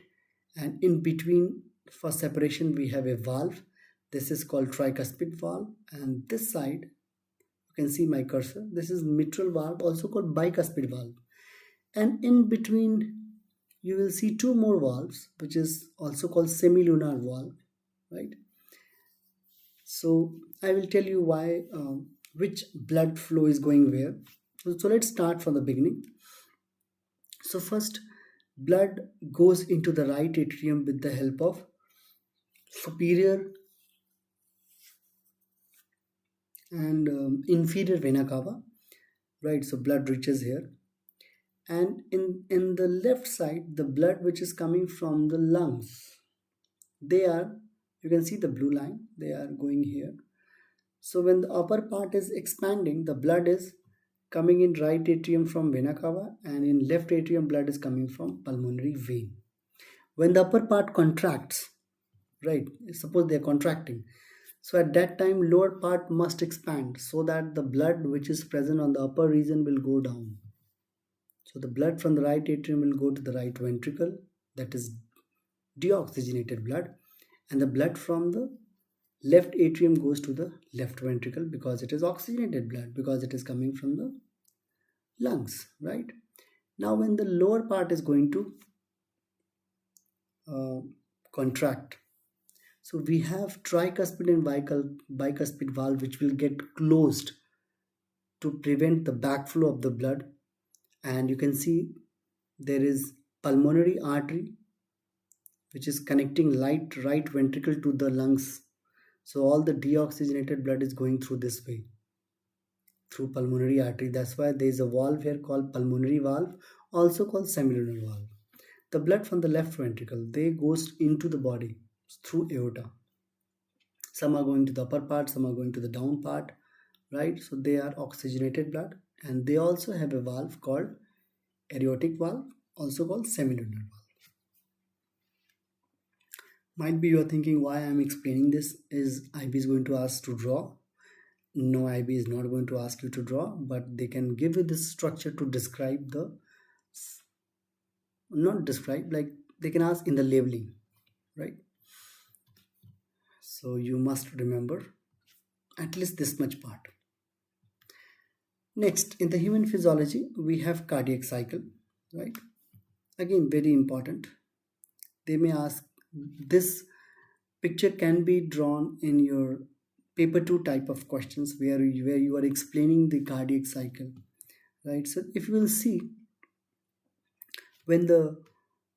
A: And in between, for separation, we have a valve. This is called tricuspid valve, and this side, you can see my cursor, this is mitral valve, also called bicuspid valve. And in between, you will see two more valves, which is also called semilunar valve, right? So I will tell you why, which blood flow is going where. So let's start from the beginning. So first, blood goes into the right atrium with the help of superior and inferior vena cava, right? So blood reaches here, and in the left side, the blood which is coming from the lungs, they are, you can see the blue line, they are going here. So when the upper part is expanding, the blood is coming in right atrium from vena cava, and in left atrium blood is coming from pulmonary vein. When the upper part contracts, right, suppose they are contracting, so at that time lower part must expand so that the blood which is present on the upper region will go down. So the blood from the right atrium will go to the right ventricle, that is deoxygenated blood, and the blood from the left atrium goes to the left ventricle because it is oxygenated blood, because it is coming from the lungs, right? Now when the lower part is going to contract, so we have tricuspid and bicuspid valve which will get closed to prevent the backflow of the blood. And you can see there is pulmonary artery which is connecting right ventricle to the lungs. So all the deoxygenated blood is going through this way, through pulmonary artery. That's why there is a valve here called pulmonary valve, also called semilunar valve. The blood from the left ventricle, they goes into the body through aorta. Some are going to the upper part, some are going to the down part, right? So they are oxygenated blood, and they also have a valve called aortic valve, also called semilunar valve. Might be you are thinking why I am explaining this. Is IB is going to ask to draw? No, IB is not going to ask you to draw, but they can give you this structure to describe the, not describe, like they can ask in the labeling, right? So you must remember at least this much part. Next, in the human physiology, we have cardiac cycle, right? Again, very important. They may ask, this picture can be drawn in your paper 2 type of questions where you are explaining the cardiac cycle, right? So if you will see, when the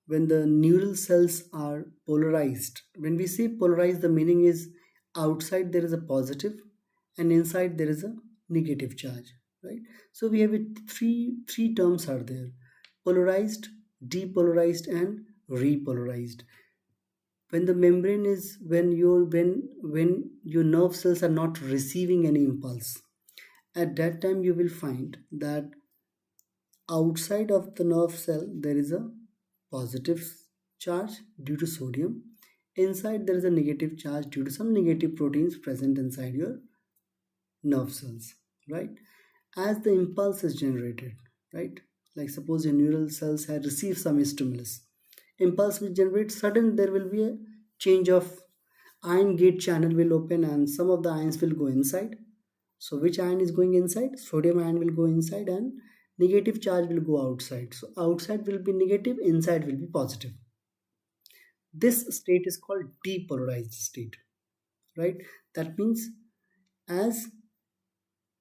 A: neural cells are polarized, when we say polarized, the meaning is outside there is a positive and inside there is a negative charge, right? So we have it, three terms are there: polarized, depolarized, and repolarized. When the membrane is, when your nerve cells are not receiving any impulse, at that time you will find that outside of the nerve cell there is a positive charge due to sodium, inside there is a negative charge due to some negative proteins present inside your nerve cells, right? As the impulse is generated, right, like suppose your neural cells have received some stimulus, impulse will generate, sudden there will be a change of ion gate channel will open and some of the ions will go inside. So which ion is going inside? Sodium ion will go inside and negative charge will go outside. So outside will be negative, inside will be positive. This state is called depolarized state, right? That means as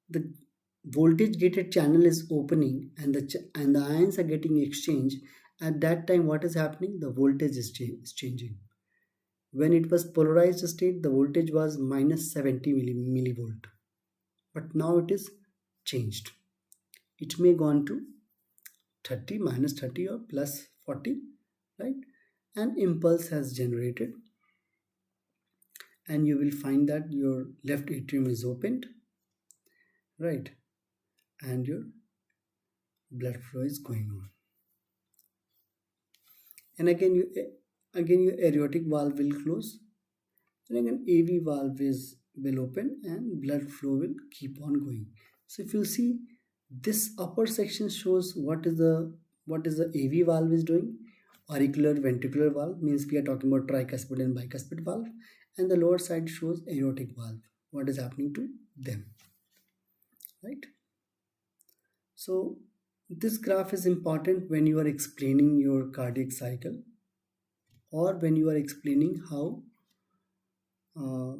A: the voltage gated channel is opening and the ions are getting exchanged, at that time what is happening? The voltage is changing. When it was polarized state, the voltage was minus 70 millivolt, but now it is changed. It may go on to 30, minus 30 or plus 40, right? An impulse has generated and you will find that your left atrium is opened, right? And your blood flow is going on. and again your aortic valve will close, and again AV valve will open and blood flow will keep on going. So if you see, this upper section shows what is the AV valve is doing. Auricular ventricular valve means we are talking about tricuspid and bicuspid valve, and the lower side shows aortic valve, what is happening to them, right? So this graph is important when you are explaining your cardiac cycle, or when you are explaining how uh,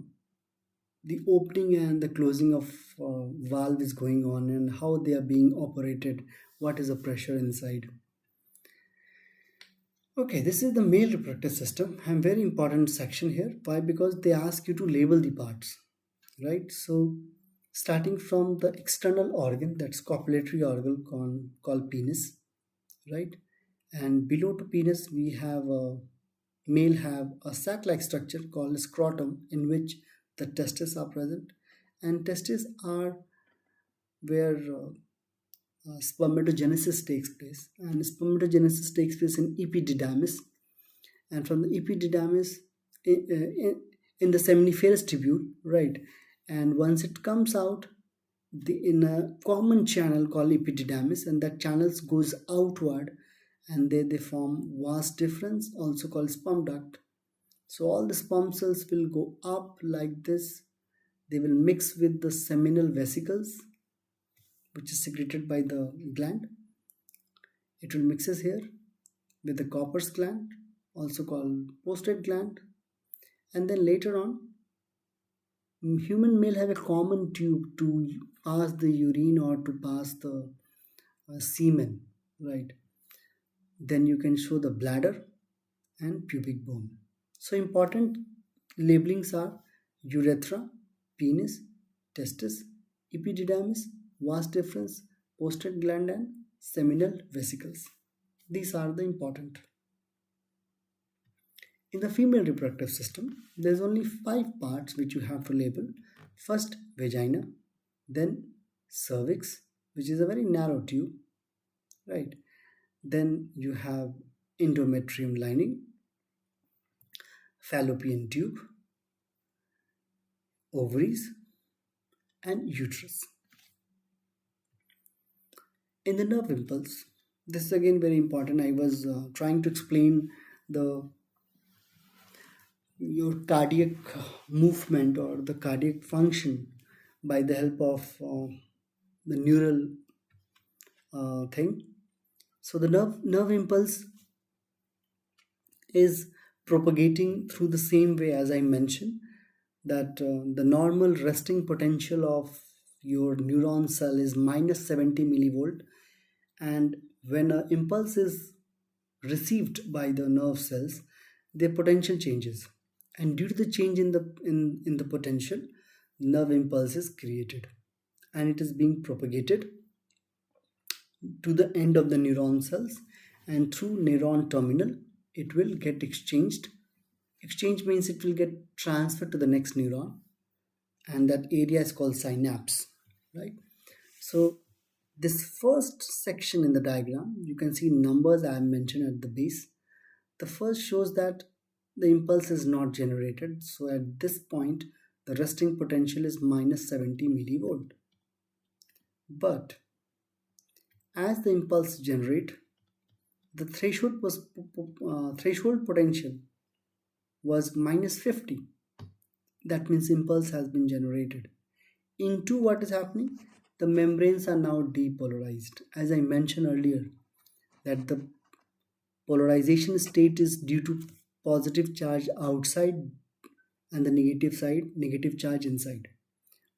A: the opening and the closing of valve is going on and how they are being operated, what is the pressure inside. Okay, this is the male reproductive system, and very important section here. Why? Because they ask you to label the parts, right? So starting from the external organ, that's copulatory organ called penis, right? And below to penis we have a male have a sac-like structure called scrotum, in which the testes are present, and testes are where spermatogenesis takes place, and spermatogenesis takes place in epididymis, and from the epididymis in the seminiferous tubule, right? And once it comes out, in a common channel called epididymis, and that channels goes outward, and they form vas deferens, also called sperm duct. So all the sperm cells will go up like this. They will mix with the seminal vesicles, which is secreted by the gland. It will mixes here with the Copper's gland, also called prostate gland, and then later on, human male have a common tube to pass the urine or to pass the semen, right? Then you can show the bladder and pubic bone. So important labelings are urethra, penis, testis, epididymis, vas deferens, prostate gland, and seminal vesicles. These are the important. In the female reproductive system, there's only 5 parts which you have to label. First, vagina, then cervix, which is a very narrow tube, right? Then you have endometrium lining, fallopian tube, ovaries, and uterus. In the nerve impulse, this is again very important. I was trying to explain the your cardiac movement or the cardiac function by the help of the neural thing. So the nerve impulse is propagating through the same way as I mentioned, that the normal resting potential of your neuron cell is minus 70 millivolt, and when an impulse is received by the nerve cells, their potential changes, and due to the change in the potential, nerve impulse is created, and it is being propagated to the end of the neuron cells, and through neuron terminal it will get exchanged. Exchange means it will get transferred to the next neuron, and that area is called synapse, right? So this first section in the diagram, you can see numbers I have mentioned at the base. The first shows that the impulse is not generated, so at this point the resting potential is minus 70 millivolt. But as the impulse generate, the threshold potential was minus 50. That means impulse has been generated. Into what is happening? The membranes are now depolarized. As I mentioned earlier, that the polarization state is due to positive charge outside and the negative charge inside.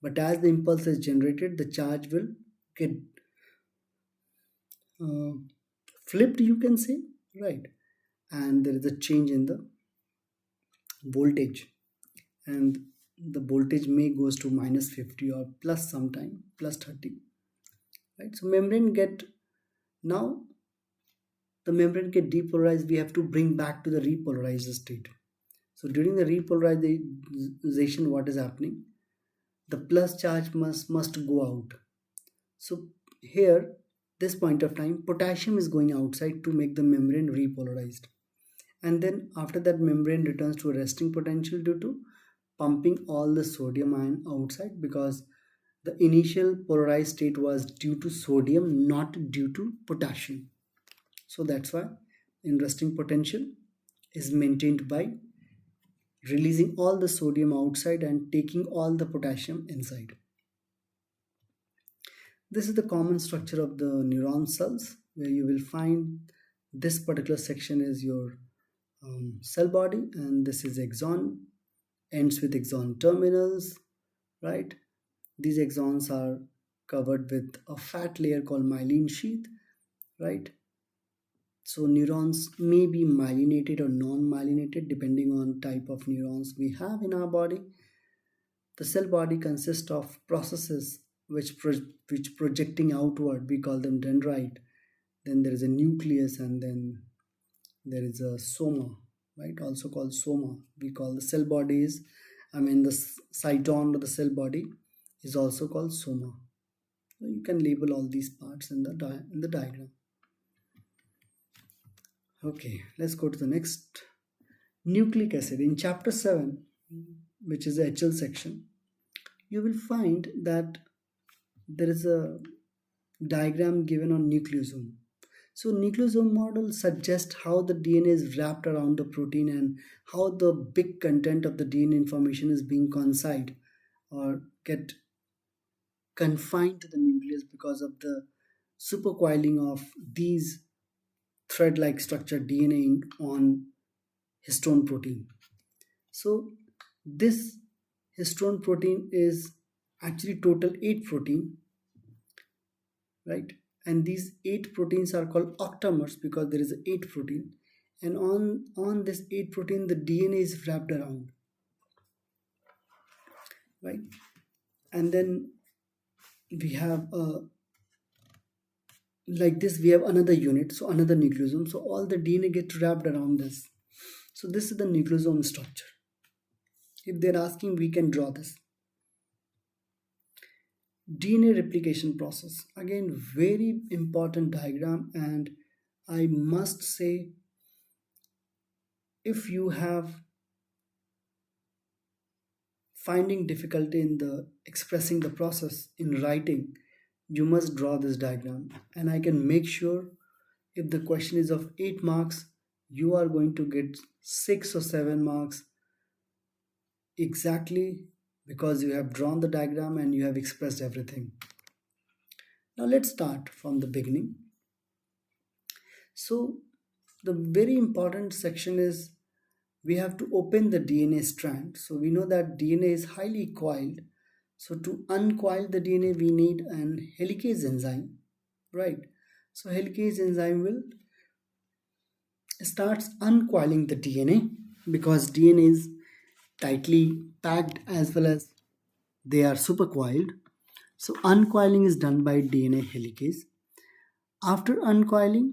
A: But as the impulse is generated, the charge will get uh, flipped, you can say, right? And there is a change in the voltage, and the voltage may goes to minus 50 or plus sometime plus 30, right? So now the membrane get depolarized. We have to bring back to the repolarized state. So during the repolarization, what is happening? The plus charge must go out. So here, this point of time, potassium is going outside to make the membrane repolarized. And then after that, membrane returns to a resting potential due to pumping all the sodium ion outside, because the initial polarized state was due to sodium, not due to potassium. So that's why in resting potential is maintained by releasing all the sodium outside and taking all the potassium inside. This is the common structure of the neuron cells, where you will find this particular section is your cell body, and this is axon, ends with axon terminals, right? These axons are covered with a fat layer called myelin sheath, right? So neurons may be myelinated or non-myelinated depending on type of neurons we have in our body. The cell body consists of processes which projecting outward, we call them dendrite. Then there is a nucleus, and then there is a soma, right? Also called soma. We call the cell bodies, the cyton of the cell body is also called soma. So you can label all these parts in the diagram. Okay, let's go to the next. Nucleic acid. In chapter 7, which is the HL section, you will find that there is a diagram given on nucleosome. So nucleosome model suggests how the DNA is wrapped around the protein and how the big content of the DNA information is being concised or get confined to the nucleus because of the supercoiling of these thread-like structured DNA on histone protein. So this histone protein is actually total 8 protein, right? And these 8 proteins are called octamers because there is 8 protein, and on this 8 protein the DNA is wrapped around, right? And then we have like this, we have another unit, so another nucleosome, so all the DNA gets wrapped around this. So this is the nucleosome structure. If they're asking, we can draw this. DNA replication process, again very important diagram, and I must say, if you have finding difficulty in the expressing the process in writing, you must draw this diagram, and I can make sure if the question is of 8 marks, you are going to get 6 or 7 marks exactly, because you have drawn the diagram and you have expressed everything. Now let's start from the beginning. So the very important section is we have to open the DNA strand. So we know that DNA is highly coiled. So to uncoil the DNA, we need an helicase enzyme, right? So helicase enzyme will starts uncoiling the DNA because DNA is tightly packed as well as they are supercoiled. So uncoiling is done by DNA helicase. After uncoiling,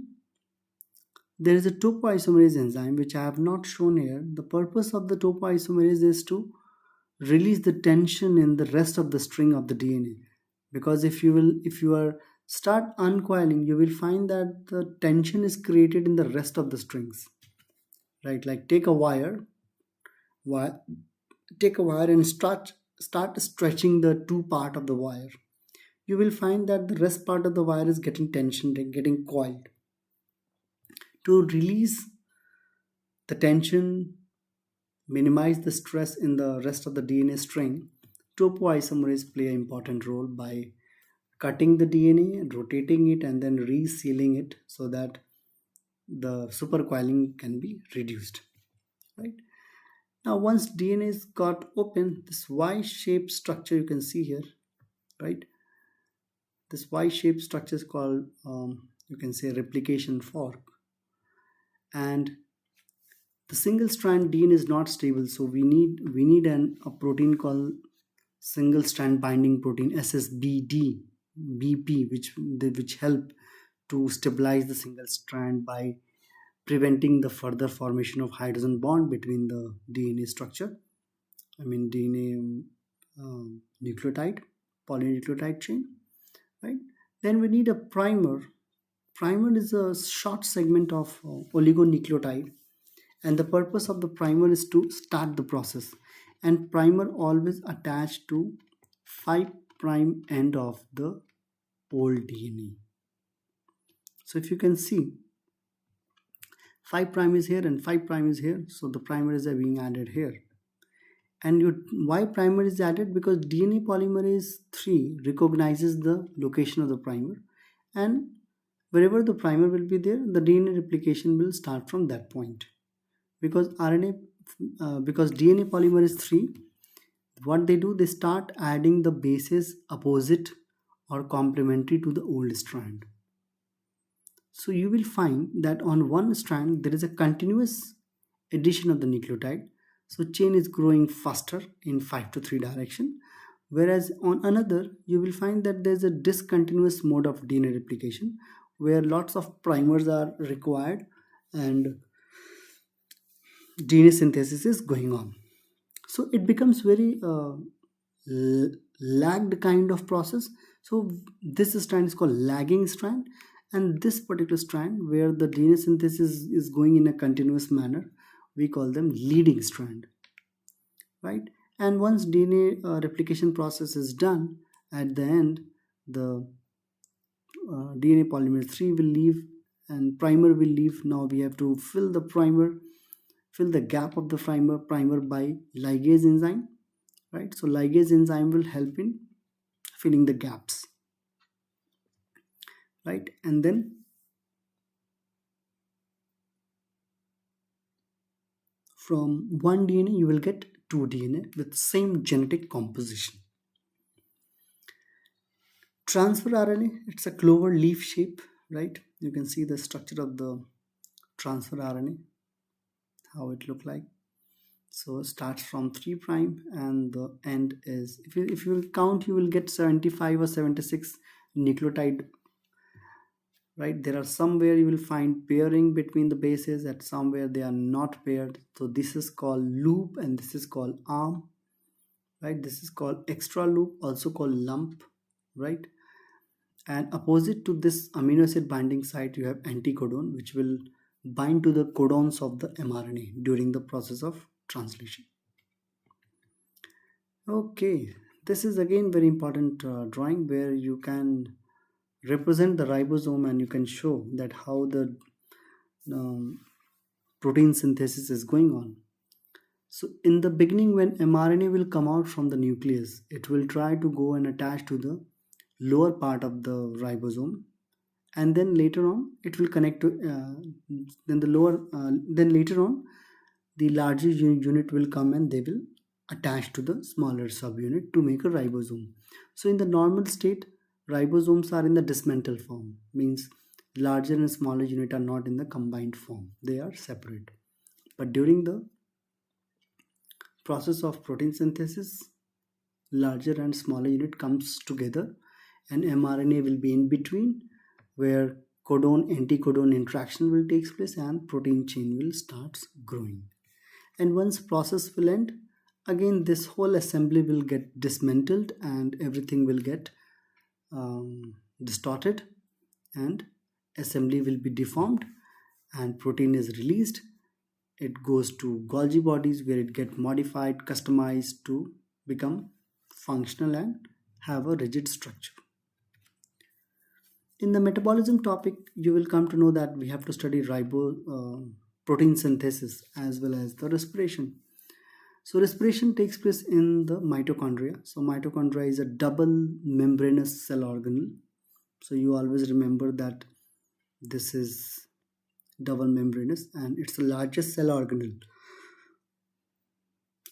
A: there is a topoisomerase enzyme which I have not shown here. The purpose of the topoisomerase is to release the tension in the rest of the string of the DNA. Because if you are start uncoiling, you will find that the tension is created in the rest of the strings. Right? Like take a wire, and start stretching the two part of the wire. You will find that the rest part of the wire is getting tension, getting coiled. To release the tension, minimize the stress in the rest of the DNA string, topoisomerase play an important role by cutting the DNA and rotating it and then resealing it so that the supercoiling can be reduced. Right? Now once DNA is got open, this Y-shaped structure you can see here, right? This Y-shaped structure is called, you can say, replication fork. And the single strand DNA is not stable, so we need a protein called single strand binding protein, SSBD, BP, which help to stabilize the single strand by preventing the further formation of hydrogen bond between the DNA structure. DNA nucleotide, polynucleotide chain, right? Then we need a primer. Primer is a short segment of oligonucleotide, And the purpose of the primer is to start the process. And primer always attached to 5 prime end of the old DNA. So if you can see, 5 prime is here and 5 prime is here, so the primer is being added here. And why primer is added? Because DNA polymerase 3 recognizes the location of the primer, and wherever the primer will be there, the DNA replication will start from that point. Because because DNA polymerase 3, what they do, they start adding the bases opposite or complementary to the old strand. So you will find that on one strand there is a continuous addition of the nucleotide. So chain is growing faster in 5 to 3 direction. Whereas on another, you will find that there is a discontinuous mode of DNA replication where lots of primers are required and DNA synthesis is going on. So it becomes very lagged kind of process. So this strand is called lagging strand, and this particular strand where the DNA synthesis is going in a continuous manner, we call them leading strand, right? And once DNA replication process is done, at the end the DNA polymerase 3 will leave and primer will leave. Now we have to fill the gap of the primer by ligase enzyme, right? So ligase enzyme will help in filling the gaps, right? And then from one DNA you will get two DNA with same genetic composition. Transfer RNA, it's a clover leaf shape, right? You can see the structure of the transfer RNA, how it look like. So it starts from 3 prime and the end is, if you will count, you will get 75 or 76 nucleotide, right? There are somewhere you will find pairing between the bases, at somewhere they are not paired. So this is called loop and this is called arm, right? This is called extra loop, also called lump, right? And opposite to this amino acid binding site, you have anticodon, which will bind to the codons of the mRNA during the process of translation. Okay, this is again very important drawing where you can represent the ribosome and you can show that how the um, protein synthesis is going on. So in the beginning, when mRNA will come out from the nucleus, it will try to go and attach to the lower part of the ribosome, and then later on it will connect to then later on the larger unit will come and they will attach to the smaller subunit to make a ribosome. So in the normal state, ribosomes are in the dismantle form, means larger and smaller unit are not in the combined form, they are separate. But during the process of protein synthesis, larger and smaller unit comes together and mRNA will be in between, where codon anticodon interaction will take place and protein chain will start growing. And once process will end, again this whole assembly will get dismantled and everything will get distorted and assembly will be deformed and protein is released. It goes to Golgi bodies where it get modified, customized to become functional and have a rigid structure. In the metabolism topic, you will come to know that we have to study protein synthesis as well as the respiration. So respiration takes place in the mitochondria. So mitochondria is a double membranous cell organelle. So you always remember that this is double membranous and it's the largest cell organelle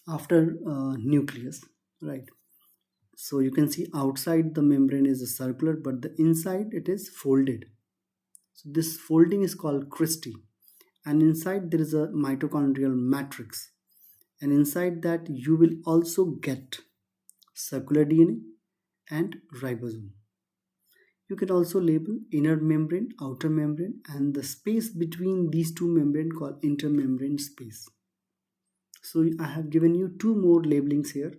A: after nucleus, right? So you can see outside the membrane is a circular, but the inside it is folded. So this folding is called cristae, and inside there is a mitochondrial matrix, and inside that you will also get circular DNA and ribosome. You can also label inner membrane, outer membrane, and the space between these two membranes called intermembrane space. So I have given you two more labelings here,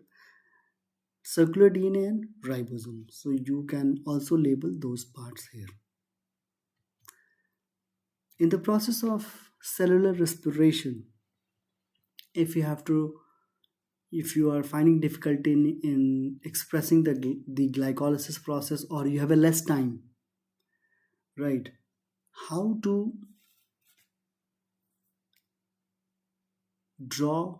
A: circular DNA and ribosome. So you can also label those parts here. In the process of cellular respiration, if you have to, if you are finding difficulty in expressing the glycolysis process, or you have a less time, right? How to draw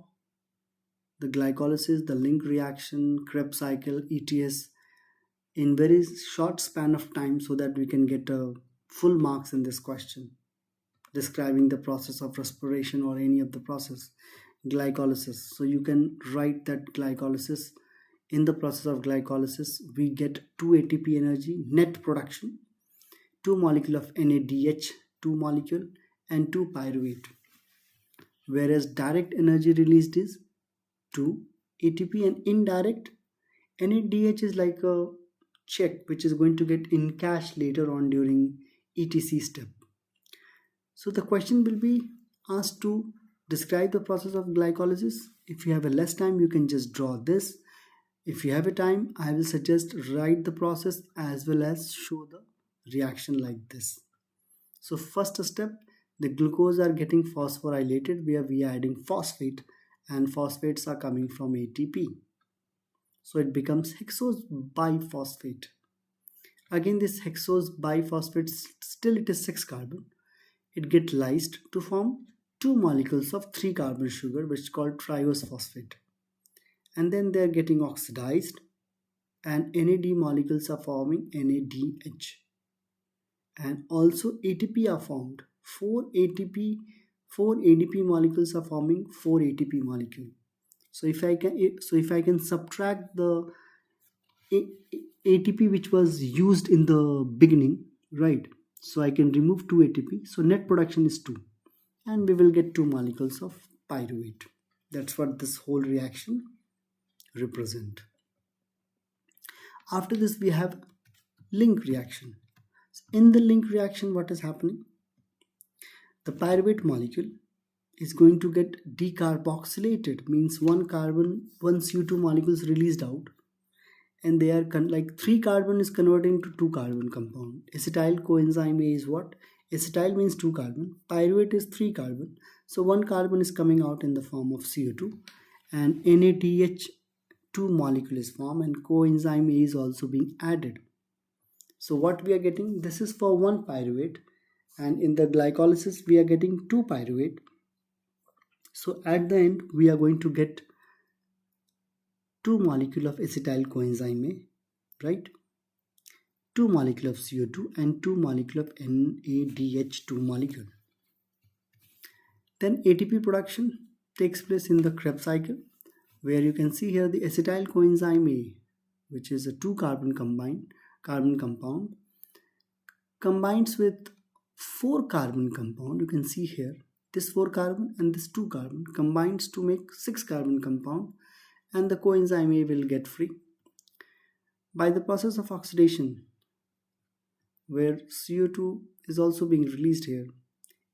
A: the glycolysis, the link reaction, Krebs cycle, ETS in very short span of time, so that we can get a full marks in this question describing the process of respiration or any of the process, glycolysis. So you can write that glycolysis, in the process of glycolysis we get 2 ATP energy net production, 2 molecule of NADH, 2 molecule, and 2 pyruvate, whereas direct energy released is 2 ATP, and indirect NADH is like a check which is going to get in cash later on during ETC step. So the question will be asked to describe the process of glycolysis. If you have a less time, you can just draw this. If you have a time, I will suggest write the process as well as show the reaction like this. So first step, the glucose are getting phosphorylated where we are adding phosphate, and phosphates are coming from ATP. So it becomes hexose biphosphate. Again, this hexose biphosphate, still it is 6 carbon. It gets lysed to form 2 molecules of 3 carbon sugar, which is called triose phosphate. And then they are getting oxidized, and NAD molecules are forming NADH. And also ATP are formed. 4 ADP molecules are forming 4 ATP molecule. So if I can subtract the ATP which was used in the beginning, right? So I can remove 2 ATP. So net production is 2, and we will get 2 molecules of pyruvate. That's what this whole reaction represent. After this we have link reaction. In the link reaction, what is happening? The pyruvate molecule is going to get decarboxylated, means one CO2 molecules released out, and they are like 3 carbon is converting to 2 carbon compound. Acetyl coenzyme A is what? Acetyl means 2 carbon, pyruvate is 3 carbon, so 1 carbon is coming out in the form of CO2, and NADH2 molecule is formed, and coenzyme A is also being added. So what we are getting, this is for 1 pyruvate, and in the glycolysis we are getting 2 pyruvate. So at the end we are going to get 2 molecule of acetyl coenzyme A, right? 2 molecule of CO2 and 2 molecule of NADH2 molecule. Then ATP production takes place in the Krebs cycle, where you can see here the acetyl coenzyme A, which is a 2 carbon compound, combines with 4 carbon compound. You can see here this 4 carbon and this 2 carbon combines to make 6 carbon compound, and the coenzyme A will get free. By the process of oxidation, where CO2 is also being released here,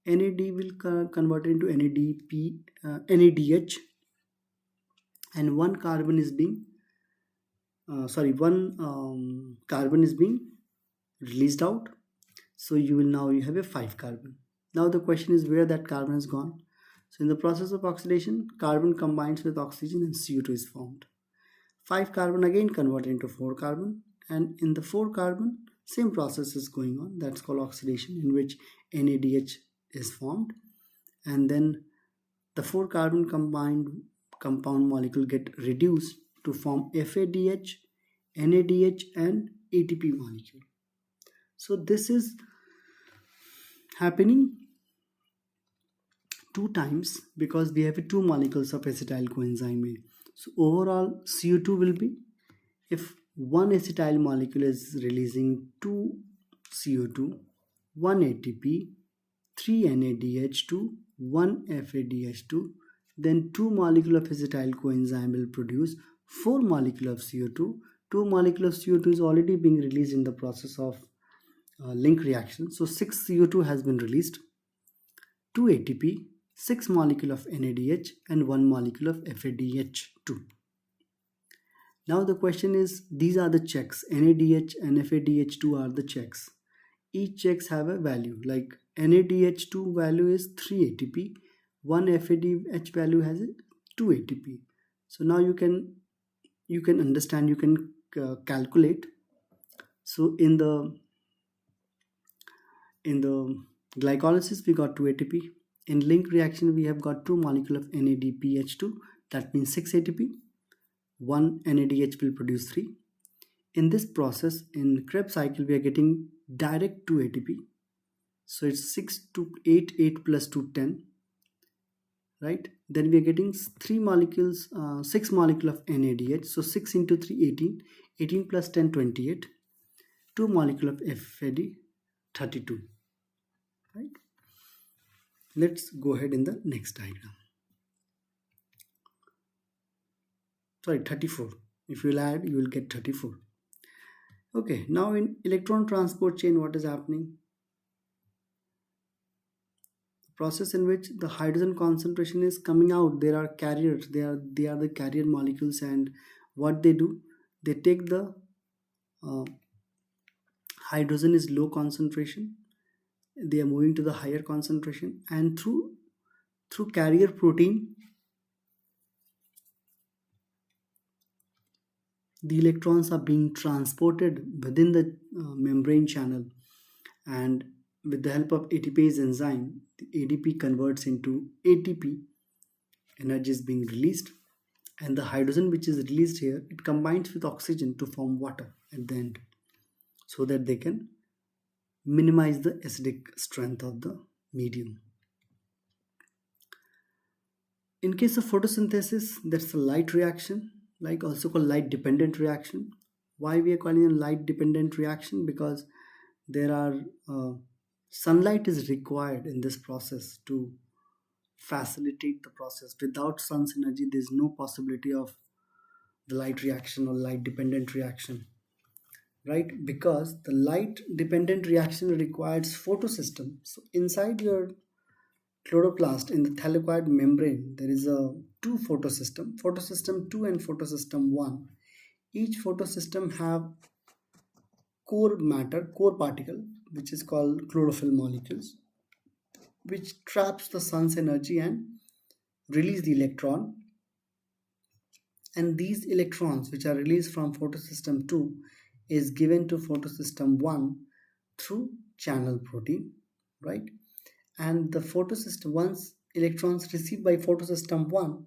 A: NAD will convert into NADH, and one carbon is being carbon is being released out. So you have a 5 carbon. Now the question is where that carbon has gone. So in the process of oxidation, carbon combines with oxygen and CO2 is formed. 5 carbon again converted into 4 carbon, and in the 4 carbon same process is going on. That's called oxidation, in which NADH is formed, and then the 4 carbon compound molecule get reduced to form FADH, NADH, and ATP molecule. So this is happening 2 times because we have 2 molecules of acetyl coenzyme A. So overall CO2 will be, if one acetyl molecule is releasing 2 CO2, 1 ATP, 3 NADH2, 1 FADH2, then 2 molecule of acetyl coenzyme will produce 4 molecule of CO2. 2 molecule of CO2 is already being released in the process of link reaction. So 6 CO2 has been released, 2 ATP, 6 molecule of NADH, and 1 molecule of FADH2. Now the question is, these are the checks. NADH and FADH2 are the checks. Each checks have a value, like NADH2 value is 3 ATP, 1 FADH value has 2 ATP. So now you can understand, you can calculate. So in the glycolysis we got 2 ATP. In link reaction we have got two molecule of NADPH2, that means 6 ATP. One NADH will produce 3. In this process, in Krebs cycle, we are getting direct 2 ATP. So it's 6 to 8, 8 plus 2, 10. Right? Then we are getting 3 molecules, 6 molecule of NADH. So 6 into 3, 18. 18 plus 10, 28. 2 molecule of FAD, 32. Right? Let's go ahead in the next diagram. Sorry, 34. If you will add, you will get 34. Okay, now in electron transport chain, what is happening? The process in which the hydrogen concentration is coming out. There are carriers. They are the carrier molecules, and what they do, they take the hydrogen is low concentration. They are moving to the higher concentration, and through carrier protein, the electrons are being transported within the membrane channel, and with the help of ATPase enzyme, the ADP converts into ATP. Energy is being released, and the hydrogen which is released here, it combines with oxygen to form water at the end, so that they can minimize the acidic strength of the medium. In case of photosynthesis, that's a light reaction, like also called light dependent reaction. Why we are calling it light dependent reaction? Because there are sunlight is required in this process to facilitate the process. Without sun's energy, there is no possibility of the light reaction or light dependent reaction, right? Because the light dependent reaction requires photosystem. So inside your chloroplast, in the thylakoid membrane, there is a two photosystem, photosystem 2 and photosystem 1. Each photosystem have core particle, which is called chlorophyll molecules, which traps the sun's energy and release the electron. And these electrons which are released from photosystem 2 is given to photosystem 1 through channel protein, right? And the photosystem, once electrons received by photosystem 1,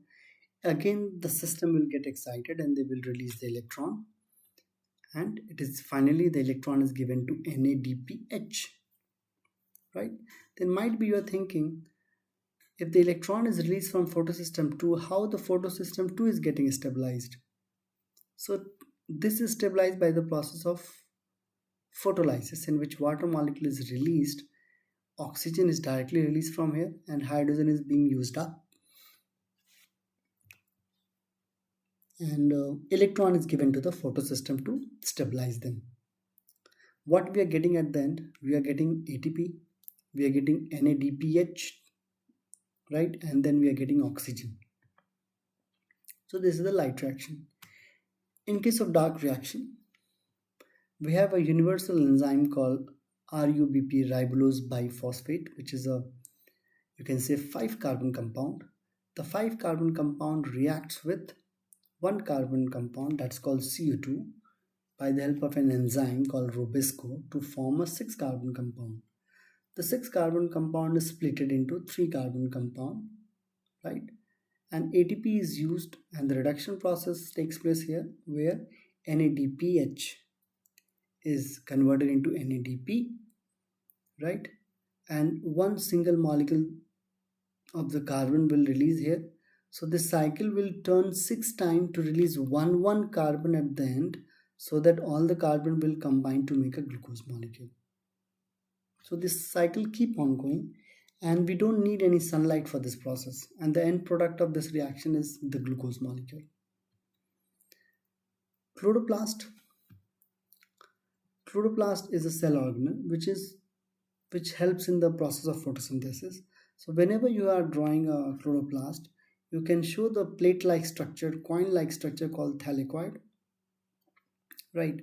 A: again the system will get excited and they will release the electron, and it is finally the electron is given to NADPH, right? Then might be you are thinking, if the electron is released from photosystem 2, how the photosystem 2 is getting stabilized? So this is stabilized by the process of photolysis, in which water molecule is released, oxygen is directly released from here, and hydrogen is being used up, and electron is given to the photosystem to stabilize them. What we are getting at the end, we are getting ATP, we are getting NADPH, right? And then we are getting oxygen. So this is the light reaction. In case of dark reaction, we have a universal enzyme called RUBP, ribulose biphosphate, which is a, you can say, 5 carbon compound. The 5 carbon compound reacts with 1 carbon compound, that's called CO2, by the help of an enzyme called Robisco to form a 6 carbon compound. The 6 carbon compound is split into 3 carbon compound, right? And ATP is used, and the reduction process takes place here, where NADPH is converted into NADP, right? And one single molecule of the carbon will release here. So this cycle will turn 6 times to release one carbon at the end, so that all the carbon will combine to make a glucose molecule. So this cycle keep on going, and we don't need any sunlight for this process, and the end product of this reaction is the glucose molecule. Chloroplast is a cell organelle which helps in the process of photosynthesis. So whenever you are drawing a chloroplast, you can show the plate-like structure, coin-like structure called thylakoid, right?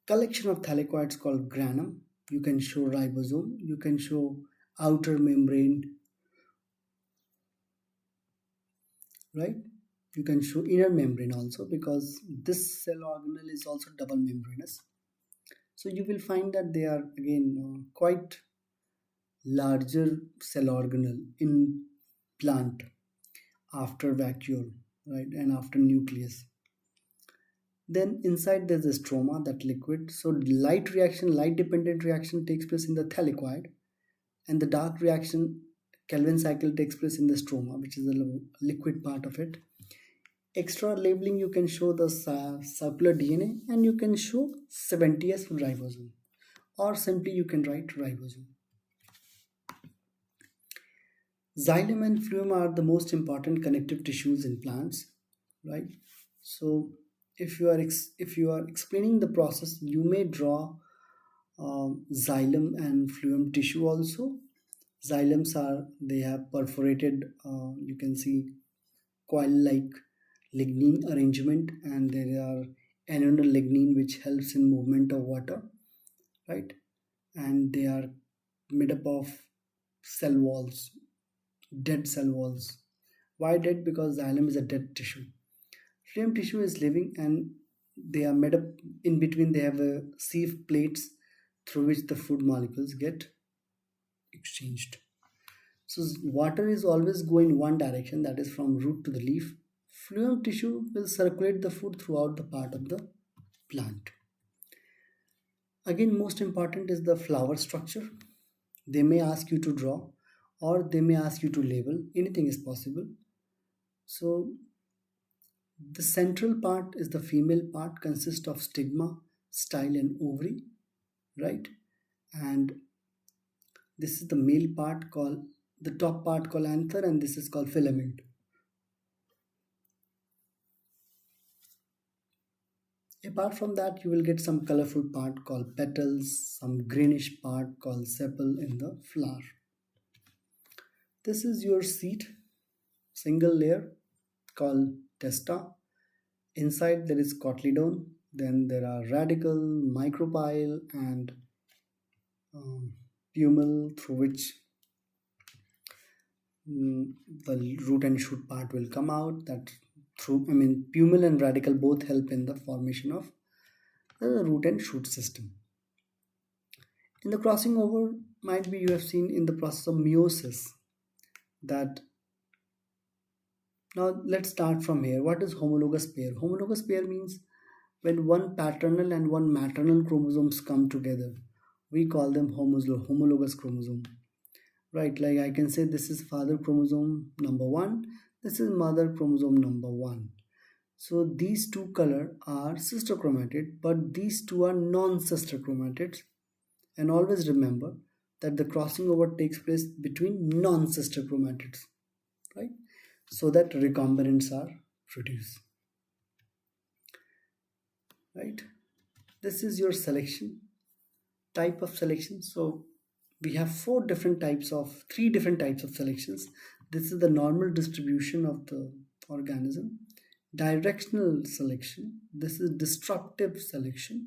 A: Collection of thylakoids called granum. You can show ribosome, you can show outer membrane, right? You can show inner membrane also, because this cell organelle is also double membranous. So you will find that they are again quite larger cell organelle in plant after vacuole, right, and after nucleus. Then inside there's a stroma, that liquid. So light dependent reaction takes place in the thylakoid, and the dark reaction, Calvin cycle, takes place in the stroma, which is the liquid part of it. Extra labeling, you can show the circular DNA, and you can show 70S ribosome, or simply you can write ribosome. Xylem and phloem are the most important connective tissues in plants, right? So if you are explaining the process, you may draw xylem and phloem tissue also. Xylems are, they have perforated, you can see coil-like lignin arrangement, and there are annular lignin which helps in movement of water, right? And they are made up of cell walls, dead cell walls. Why dead? Because xylem is a dead tissue. Phloem tissue is living, and they are made up, in between they have a sieve plates through which the food molecules get exchanged. So water is always going one direction, that is from root to the leaf. Phloem tissue will circulate the food throughout the part of the plant. Again, most important is the flower structure. They may ask you to draw, or they may ask you to label. Anything is possible. So the central part is the female part, consists of stigma, style, and ovary, right? And this is the male part, called the top part called anther, and this is called filament. Apart from that, you will get some colorful part called petals, some greenish part called sepal in the flower. This is your seed, single layer called testa. Inside there is cotyledon, then there are radicle, micropyle, and pumil, through which the root and shoot part will come out. That through, I mean, pumil and radicle both help in the formation of the root and shoot system. In the crossing over, might be you have seen in the process of meiosis that. Now let's start from here. What is homologous pair? Homologous pair means when one paternal and one maternal chromosomes come together, we call them homologous chromosome. Right, like I can say this is father chromosome number 1, this is mother chromosome number 1. So these two color are sister chromatids, but these two are non-sister chromatids. And always remember that the crossing over takes place between non-sister chromatids, right? So that recombinants are produced, right? This is your selection, type of selection. So we have three different types of selections. This is the normal distribution of the organism, directional selection, this is disruptive selection,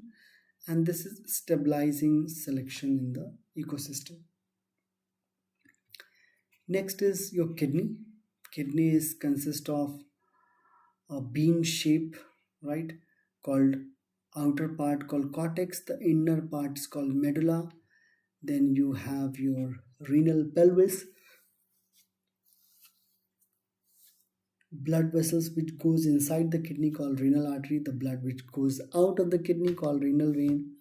A: and this is stabilizing selection in the ecosystem. Next is your kidney. Kidney is consist of a bean shape, right, called outer part called cortex, the inner part is called medulla. Then you have your renal pelvis, blood vessels which goes inside the kidney called renal artery, the blood which goes out of the kidney called renal vein.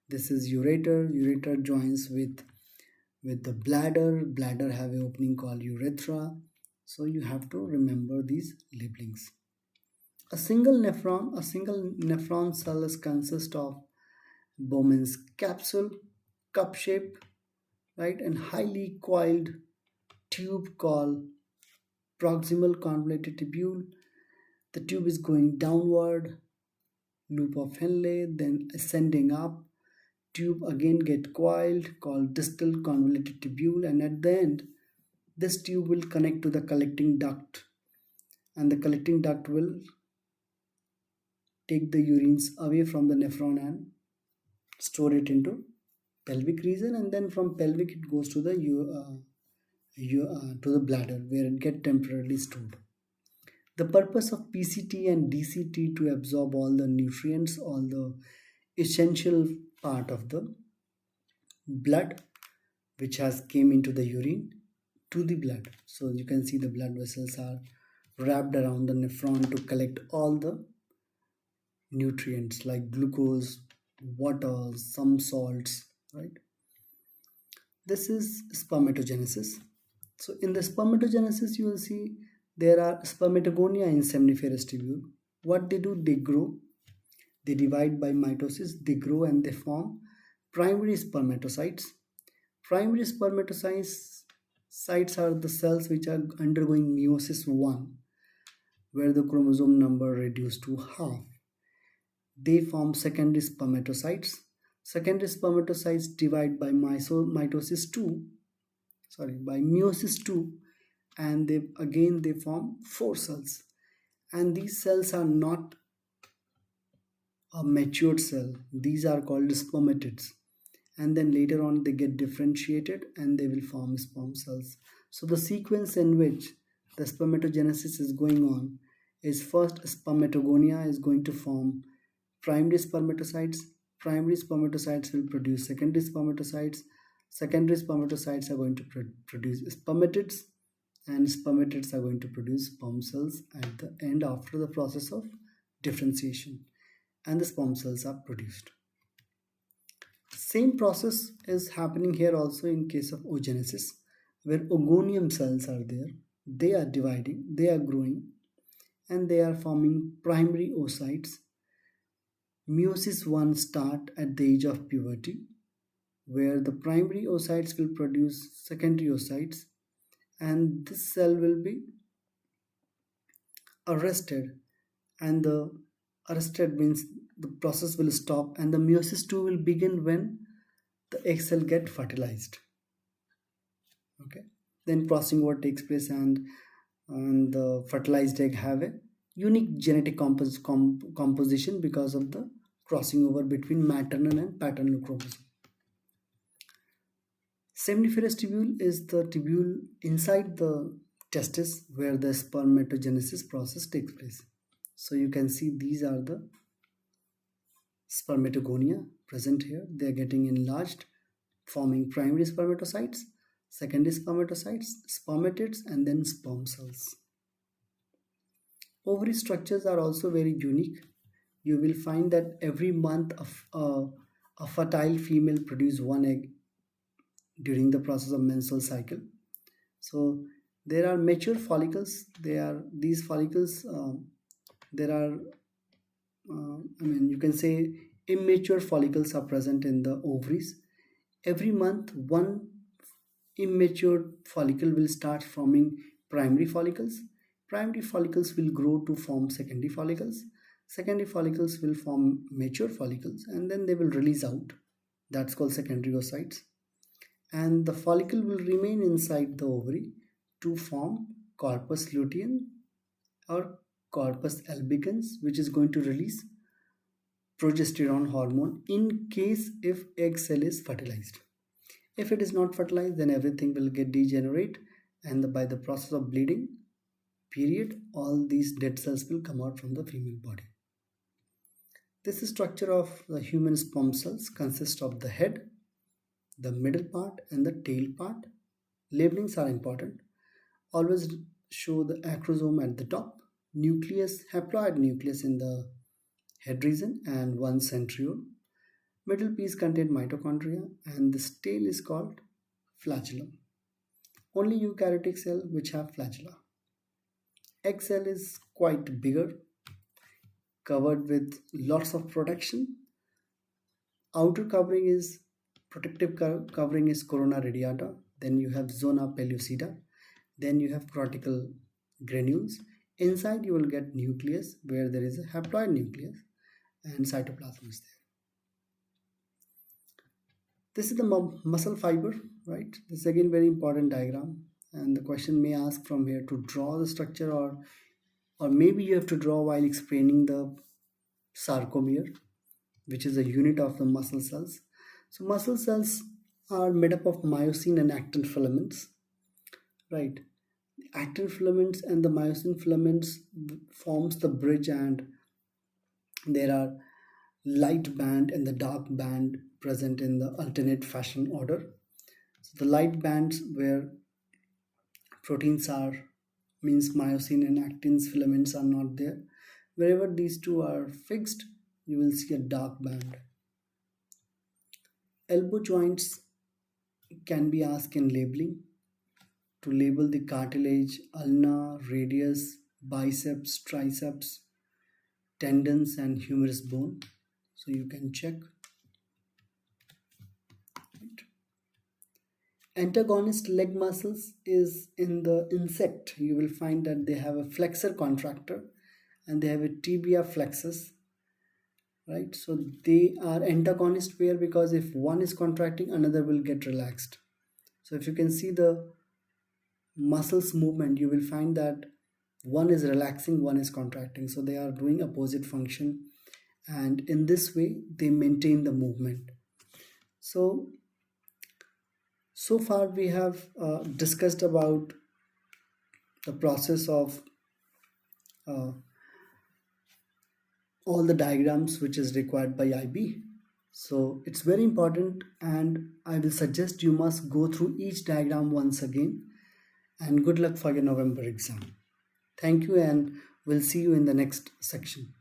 A: This is ureter. Ureter joins with the bladder. Bladder have an opening called urethra. So you have to remember these labelings. A single nephron cell is consist of Bowman's capsule, cup shape, right, and highly coiled tube called proximal convoluted tubule. The tube is going downward, loop of Henle, then ascending up. Tube again get coiled, called distal convoluted tubule, and at the end, this tube will connect to the collecting duct, and the collecting duct will take the urines away from the nephron and store it into pelvic region, and then from pelvic it goes to the bladder, where it get temporarily stored. The purpose of PCT and DCT to absorb all the nutrients, all the essential part of the blood which has came into the urine to the blood. So you can see the blood vessels are wrapped around the nephron to collect all the nutrients like glucose, water, some salts, right? This is spermatogenesis. So in the spermatogenesis, you will see there are spermatogonia in seminiferous tubule. What they do, they grow, they divide by mitosis, they grow and they form primary spermatocytes. Primary spermatocytes are the cells which are undergoing meiosis 1, where the chromosome number reduced to half. They form secondary spermatocytes. Secondary spermatocytes divide by mitosis 2, by meiosis 2, and they form 4 cells. And these cells are not a matured cell. These are called spermatids. And then later on they get differentiated and they will form sperm cells. So the sequence in which the spermatogenesis is going on is first spermatogonia is going to form primary spermatocytes. Primary spermatocytes will produce secondary spermatocytes. Secondary spermatocytes are going to produce spermatids, and spermatids are going to produce sperm cells at the end after the process of differentiation, and the sperm cells are produced. Same process is happening here also in case of oogenesis, where oogonium cells are there. They are dividing, they are growing, and they are forming primary oocytes. Meiosis 1 start at the age of puberty, where the primary oocytes will produce secondary oocytes, and this cell will be arrested, and the arrested means the process will stop, and the meiosis 2 will begin when the egg cell get fertilized. Okay, then crossing over takes place, and the fertilized egg have a unique genetic composition because of the crossing over between maternal and paternal chromosome. Seminiferous tubule is the tubule inside the testis where the spermatogenesis process takes place. So you can see these are the spermatogonia present here. They are getting enlarged, forming primary spermatocytes, secondary spermatocytes, spermatids, and then sperm cells. Ovary structures are also very unique. You will find that every month a fertile female produces one egg during the process of menstrual cycle. So there are mature follicles. These follicles. There are you can say immature follicles are present in the ovaries. Every month, one immature follicle will start forming primary follicles. Primary follicles will grow to form secondary follicles. Secondary follicles will form mature follicles, and then they will release out. That's called secondary oocytes. And the follicle will remain inside the ovary to form corpus luteum or corpus albicans, which is going to release progesterone hormone in case if egg cell is fertilized. If it is not fertilized, then everything will get degenerate, and by the process of bleeding period, all these dead cells will come out from the female body. This structure of the human sperm cells consists of the head, the middle part, and the tail part. Labelings are important. Always show the acrosome at the top, nucleus, haploid nucleus in the head region, and one centriole. Middle piece contains mitochondria, and this tail is called flagellum. Only eukaryotic cell which have flagella. Egg cell is quite bigger, covered with lots of protection. Outer covering is protective covering is corona radiata. Then you have zona pellucida. Then you have cortical granules. Inside you will get nucleus where there is a haploid nucleus, and cytoplasm is there. This is the muscle fiber, right? This is again very important diagram, and the question may ask from here to draw the structure, or maybe you have to draw while explaining the sarcomere, which is a unit of the muscle cells. So muscle cells are made up of myosin and actin filaments, right? Actin filaments and the myosin filaments forms the bridge, and there are light band and the dark band present in the alternate fashion order. So the light bands where proteins are, means myosin and actin filaments are not there. Wherever these two are fixed, you will see a dark band. Elbow joints can be asked in labeling to label the cartilage, ulna, radius, biceps, triceps, tendons, and humerus bone. So you can check. Antagonist leg muscles is in the insect. You will find that they have a flexor contractor and they have a tibia flexus, right? So they are antagonist pair because if one is contracting, another will get relaxed. So if you can see the muscles movement, you will find that one is relaxing, one is contracting. So they are doing opposite function, and in this way they maintain the movement. So far we have discussed about the process of uh, all the diagrams which is required by IB. So it's very important, and I will suggest you must go through each diagram once again. And good luck for your November exam. Thank you, and we'll see you in the next section.